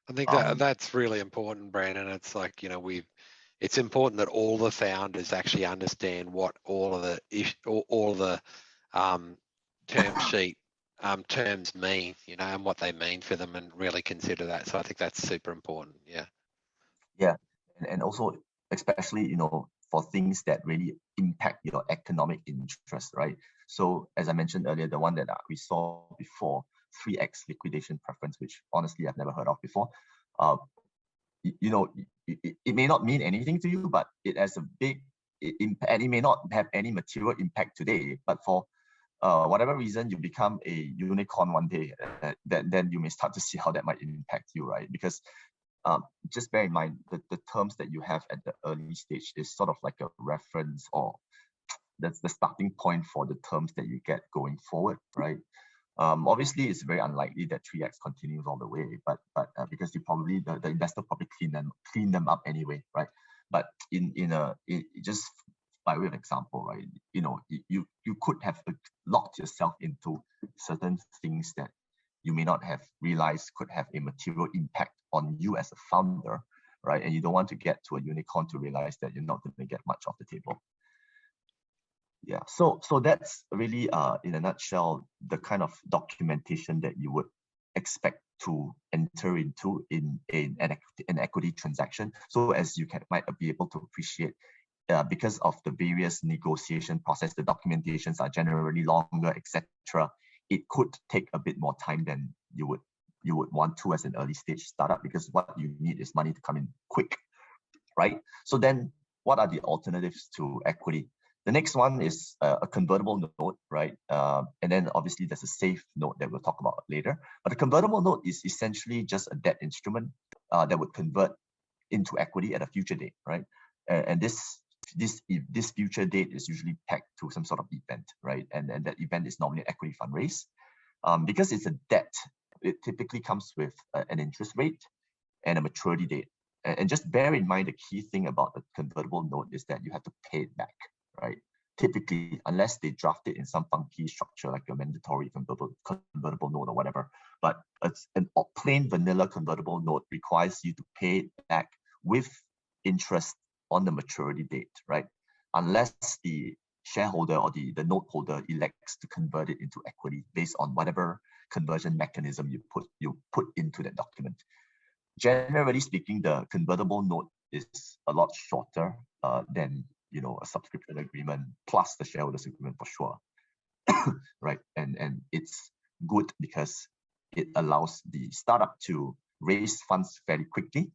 I think that's really important, Brandon. It's like, it's important that all the founders actually understand what all of the term sheet terms mean, and what they mean for them, and really consider that. So I think that's super important. Yeah. Yeah, and also especially for things that really impact your economic interest, right? So as I mentioned earlier, the one that we saw before, 3x liquidation preference, which honestly I've never heard of before. It may not mean anything to you, but it has a big impact, and it may not have any material impact today, but for whatever reason you become a unicorn one day, then you may start to see how that might impact you, right? Because just bear in mind that the terms that you have at the early stage is sort of like a reference, or that's the starting point for the terms that you get going forward, right? Obviously, it's very unlikely that 3x continues all the way, but because the investor probably clean them up anyway, right? But just by way of example, right? You could have locked yourself into certain things that you may not have realized could have a material impact on you as a founder, right? And you don't want to get to a unicorn to realize that you're not going to get much off the table. Yeah, so that's really, in a nutshell, the kind of documentation that you would expect to enter into in an equity transaction. So as you might be able to appreciate, because of the various negotiation process, the documentations are generally longer, etc. It could take a bit more time than you would want to as an early stage startup, because what you need is money to come in quick, right? So then what are the alternatives to equity? The next one is a convertible note, right? And then obviously there's a safe note that we'll talk about later. But the convertible note is essentially just a debt instrument that would convert into equity at a future date, right? And this future date is usually pegged to some sort of event, right? And that event is normally an equity fundraise. Because it's a debt, it typically comes with an interest rate and a maturity date. And just bear in mind, the key thing about the convertible note is that you have to pay it back, right? Typically, unless they draft it in some funky structure like a mandatory convertible note or whatever. But it's a plain vanilla convertible note requires you to pay it back with interest on the maturity date, right? Unless the shareholder or the note holder elects to convert it into equity based on whatever conversion mechanism you put into that document. Generally speaking, the convertible note is a lot shorter than a subscription agreement plus the shareholders agreement for sure. Right, and it's good because it allows the startup to raise funds fairly quickly.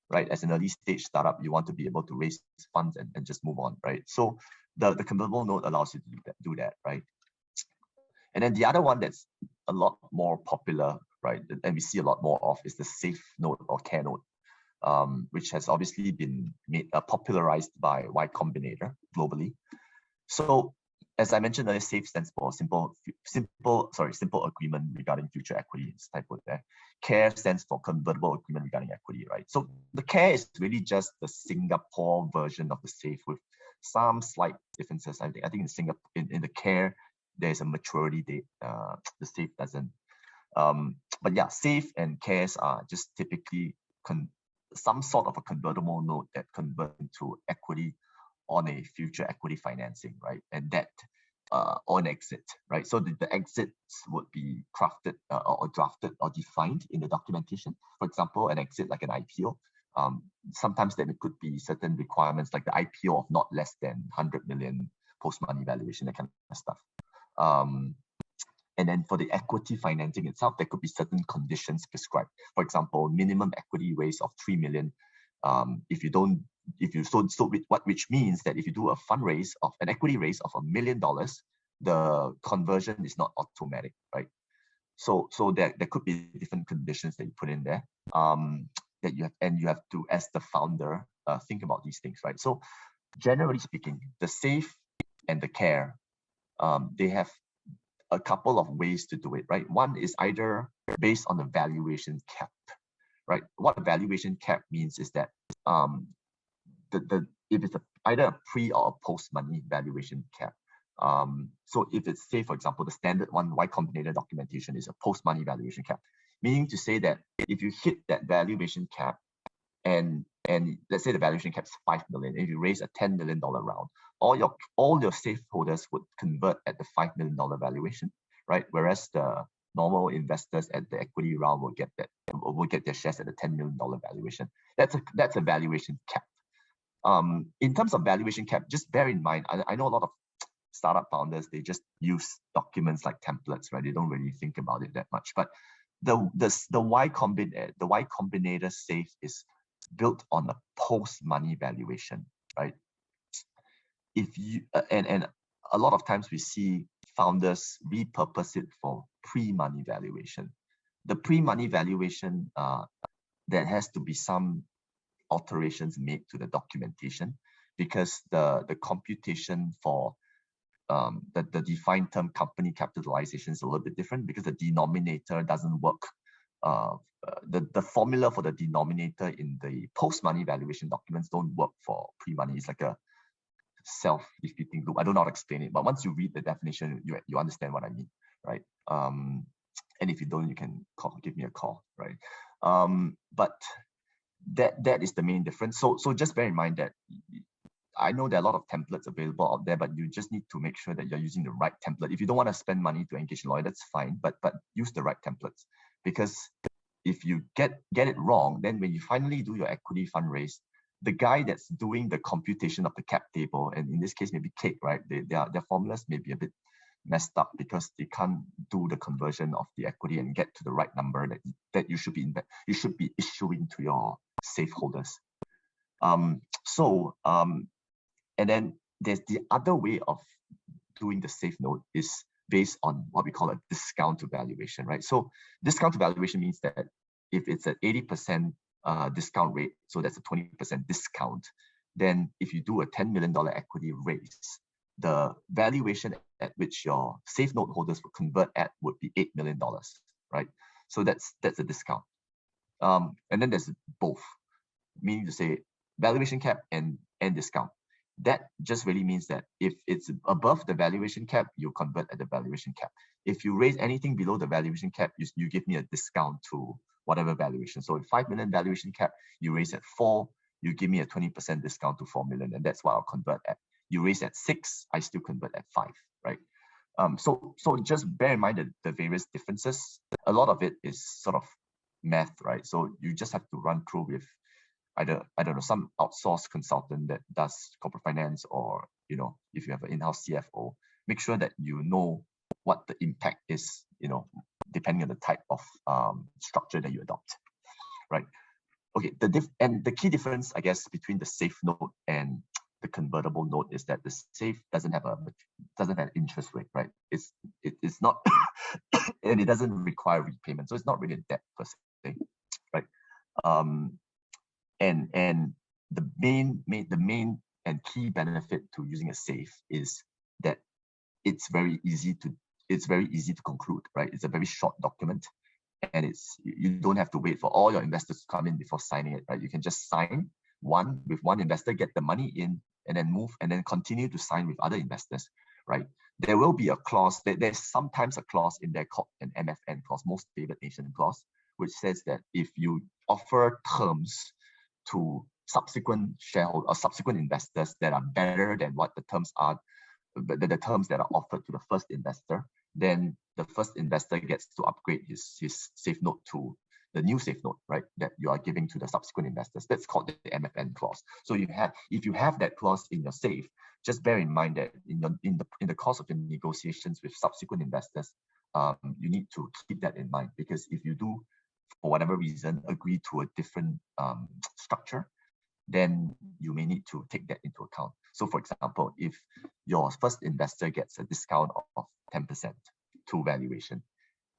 Right, as an early stage startup, you want to be able to raise funds and just move on. Right, so the convertible note allows you to do that. Right, and then the other one that's a lot more popular, right, and we see a lot more of, is the safe note or care note, which has obviously been made popularized by Y Combinator globally. So as I mentioned earlier, SAFE stands for simple agreement regarding future equity. It's typo there. CARE stands for convertible agreement regarding equity, right? So the CARE is really just the Singapore version of the SAFE with some slight differences. I think in Singapore, in the CARE, there's a maturity date. The SAFE doesn't. But yeah, SAFE and CARES are just typically some sort of a convertible note that converts into equity on a future equity financing, right? And that on exit, right? So the exits would be crafted or drafted or defined in the documentation. For example, an exit like an IPO. Sometimes there could be certain requirements like the IPO of not less than 100 million post-money valuation, that kind of stuff. And then for the equity financing itself, there could be certain conditions prescribed. For example, minimum equity raise of 3 million. Which means that if you do a fundraise of an equity raise of $1 million, the conversion is not automatic, right? So there could be different conditions that you put in there that you have to, as the founder, think about these things, right? So generally speaking, the SAFE and the CARE, they have a couple of ways to do it, right? One is either based on the valuation cap, right? What a valuation cap means is that if it's either a pre or a post money valuation cap. So if it's, say, for example, the standard one, Y Combinator documentation is a post money valuation cap, meaning to say that if you hit that valuation cap and let's say the valuation cap is 5 million, if you raise a $10 million round, all your safe holders would convert at the $5 million valuation, right? Whereas the normal investors at the equity round will get their shares at the $10 million valuation. That's a valuation cap. In terms of valuation cap, just bear in mind, I know a lot of startup founders, they just use documents like templates, right? They don't really think about it that much. But the Y Combinator SAFE is built on a post-money valuation, right? If you and a lot of times we see founders repurpose it for pre-money valuation. The pre-money valuation, there has to be some alterations made to the documentation because the computation for the defined term company capitalization is a little bit different because the denominator doesn't work. The formula for the denominator in the post-money valuation documents don't work for pre-money. It's like a self-defeating loop. I don't know how to explain it, but once you read the definition, you understand what I mean, right? And if you don't, you can give me a call, right? But that is the main difference. So just bear in mind that I know there are a lot of templates available out there, but you just need to make sure that you're using the right template. If you don't want to spend money to engage a lawyer, that's fine, but use the right templates. Because if you get it wrong, then when you finally do your equity fundraise, the guy that's doing the computation of the cap table, and in this case maybe Kate, right? Their formulas may be a bit messed up because they can't do the conversion of the equity and get to the right number that you should be issuing to your safe holders. And then there's the other way of doing the safe note is based on what we call a discount to valuation, right? So discount to valuation means that if it's an 80% discount rate, so that's a 20% discount, then if you do a $10 million equity raise, the valuation at which your safe note holders would convert at would be $8 million, right? So that's a discount. And then there's both, meaning to say valuation cap and discount. That just really means that if it's above the valuation cap, you convert at the valuation cap. If you raise anything below the valuation cap, you give me a discount to whatever valuation. So if 5 million valuation cap, you raise at 4, you give me a 20% discount to 4 million, and that's what I'll convert at. You raise at 6, I still convert at 5, right? So just bear in mind the various differences. A lot of it is sort of math, right? So you just have to run through with either, I don't know, some outsourced consultant that does corporate finance, or, you know, if you have an in-house CFO, make sure that you know what the impact is, you know, depending on the type of structure that you adopt, right? Okay, the key difference, I guess, between the safe note and the convertible note is that the safe doesn't have interest rate, right? It's not, and it doesn't require repayment, so it's not really a debt per se, right? And the main and key benefit to using a safe is that it's very easy to conclude, right? It's a very short document, and you don't have to wait for all your investors to come in before signing it, right? You can just sign with one investor, get the money in, and then move, and then continue to sign with other investors, right? There will be a clause, there's sometimes a clause in there called an MFN clause, most favored nation clause, which says that if you offer terms to subsequent shareholders or subsequent investors that are better than what the terms are, the terms that are offered to the first investor, then the first investor gets to upgrade his safe note to the new safe note, right, that you are giving to the subsequent investors. That's called the MFN clause. So if you have that clause in your safe, just bear in mind that in the course of the negotiations with subsequent investors, you need to keep that in mind, because if you do, for whatever reason, agree to a different structure, then you may need to take that into account. So for example, if your first investor gets a discount of 10% to valuation,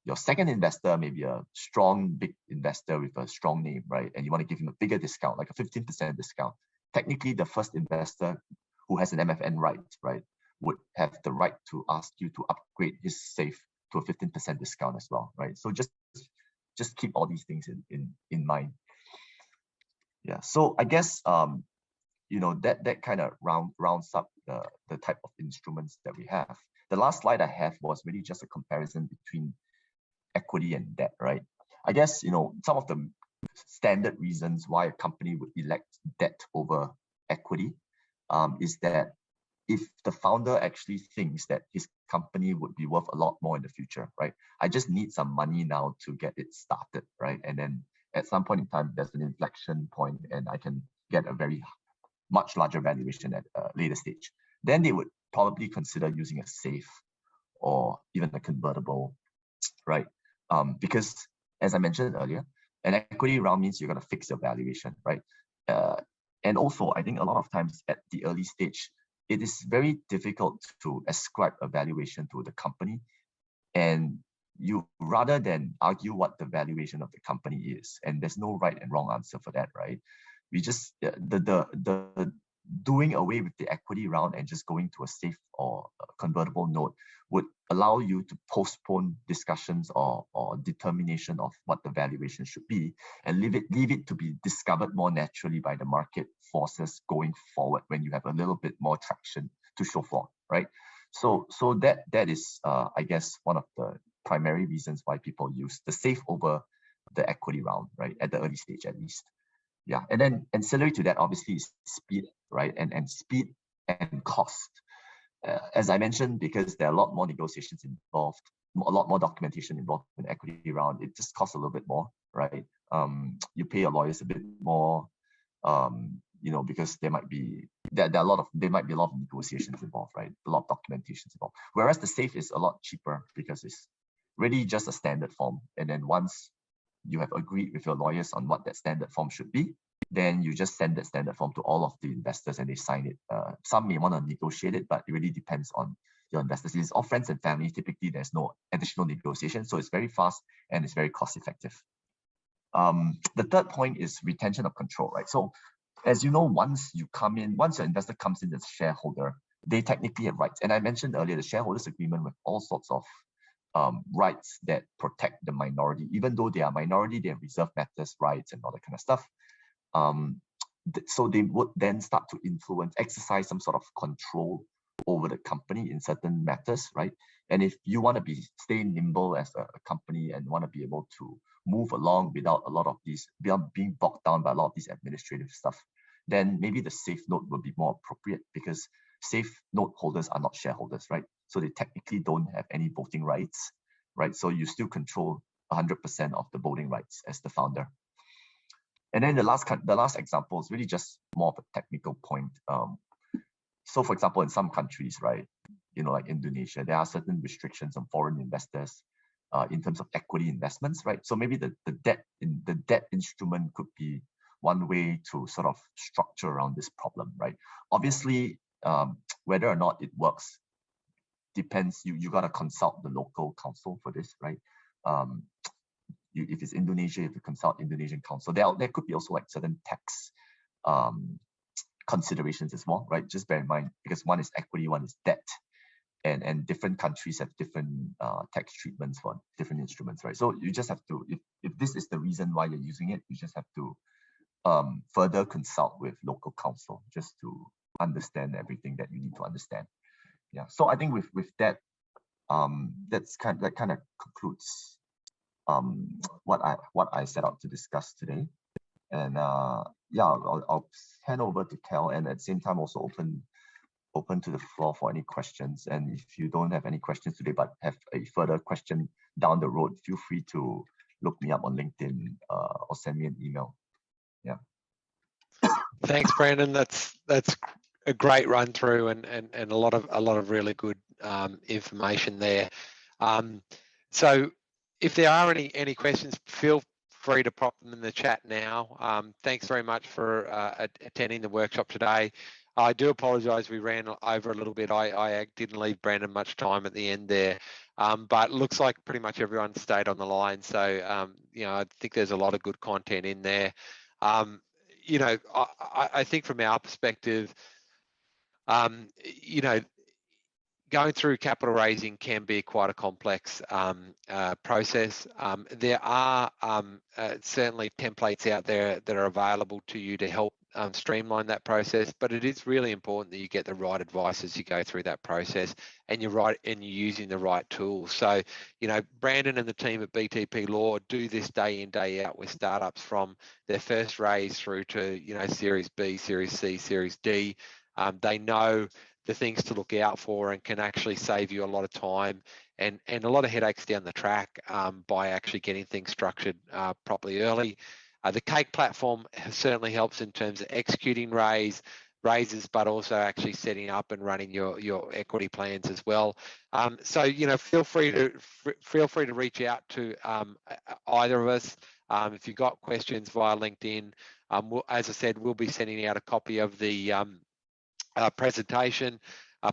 your second investor may be a strong, big investor with a strong name, right? And you want to give him a bigger discount, like a 15% discount. Technically, the first investor who has an MFN right, would have the right to ask you to upgrade his safe to a 15% discount as well, right? So just keep all these things in mind. Yeah, so I guess you know, that kind of rounds up the type of instruments that we have. The last slide I have was really just a comparison between equity and debt, right? I guess, you know, some of the standard reasons why a company would elect debt over equity is that if the founder actually thinks that his company would be worth a lot more in the future, right? I just need some money now to get it started, right? And then at some point in time, there's an inflection point and I can get a very much larger valuation at a later stage. Then they would probably consider using a safe or even a convertible, right? Because as I mentioned earlier, an equity round means you're going to fix your valuation, right? And also, I think a lot of times at the early stage, it is very difficult to ascribe a valuation to the company, and you rather than argue what the valuation of the company is, and there's no right and wrong answer for that, right? We just the doing away with the equity round and just going to a safe or a convertible note would allow you to postpone discussions or determination of what the valuation should be, and leave it to be discovered more naturally by the market forces going forward when you have a little bit more traction to show for, right? So that is I guess one of the primary reasons why people use the safe over the equity round, right, at the early stage at least. Yeah, and then ancillary to that obviously is speed, right? And speed and cost. As I mentioned, because there are a lot more negotiations involved, a lot more documentation involved in the equity round, it just costs a little bit more, right? You pay your lawyers a bit more, you know, because there might be a lot of negotiations involved, right? A lot of documentations involved. Whereas the safe is a lot cheaper because it's really just a standard form, and then once you have agreed with your lawyers on what that standard form should be, then you just send that standard form to all of the investors and they sign it. Some may want to negotiate it, but it really depends on your investors. It's all friends and family. Typically, there's no additional negotiation, so it's very fast and it's very cost effective. The third point is retention of control, right? So as you know, once your investor comes in as a shareholder, they technically have rights. And I mentioned earlier, the shareholders agreement with all sorts of rights that protect the minority. Even though they are minority, they have reserved matters rights and all that kind of stuff. So they would then start to exercise some sort of control over the company in certain matters, right? And if you want to stay nimble as a company and want to be able to move along without being bogged down by a lot of these administrative stuff, then maybe the safe note will be more appropriate, because safe note holders are not shareholders, right? So they technically don't have any voting rights, right? So you still control 100% of the voting rights as the founder. And then the last example is really just more of a technical point. So for example, in some countries, right, like Indonesia, there are certain restrictions on foreign investors in terms of equity investments, right? So maybe the debt instrument could be one way to sort of structure around this problem, right? Obviously, whether or not it works depends. You gotta consult the local council for this, right? If it's Indonesia, if you consult Indonesian council, there could be also like certain tax considerations as well, right? Just bear in mind, because one is equity, one is debt, and different countries have different tax treatments for different instruments, right? So you just have to, if this is the reason why you're using it, you just have to further consult with local council just to understand everything that you need to understand. Yeah. So I think with that, that kind of concludes what I set out to discuss today. And yeah, I'll hand over to Cal, and at the same time also open to the floor for any questions. And if you don't have any questions today but have a further question down the road, feel free to look me up on LinkedIn or send me an email. Yeah. Thanks, Brandon. That's a great run through and a lot of really good information there. So if there are any questions, feel free to pop them in the chat now. Thanks very much for attending the workshop today. I do apologise, we ran over a little bit. I didn't leave Brandon much time at the end there, but it looks like pretty much everyone stayed on the line. So I think there's a lot of good content in there. I think from our perspective, going through capital raising can be quite a complex process. There are certainly templates out there that are available to you to help streamline that process, but it is really important that you get the right advice as you go through that process, and you're using the right tools. So, Brandon and the team at BTP Law do this day in, day out with startups from their first raise through to, Series B, Series C, Series D. They know the things to look out for and can actually save you a lot of time and a lot of headaches down the track by actually getting things structured properly early. The Cake platform certainly helps in terms of executing raises, but also actually setting up and running your equity plans as well. So feel free to reach out to either of us if you've got questions via LinkedIn. As I said, we'll be sending out a copy of the presentation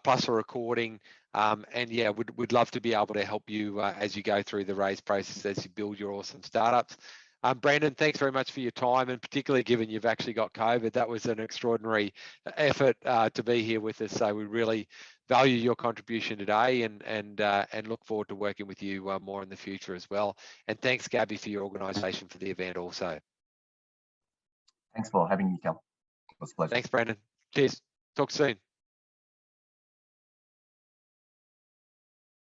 plus a recording, and yeah, we'd love to be able to help you as you go through the raise process, as you build your awesome startups. Brandon, thanks very much for your time, and particularly given you've actually got COVID, that was an extraordinary effort to be here with us. So we really value your contribution today, and look forward to working with you more in the future as well. And thanks, Gabby, for your organisation for the event also. Thanks for having me, Cal. It was a pleasure. Thanks, Brandon. Cheers. Talk soon.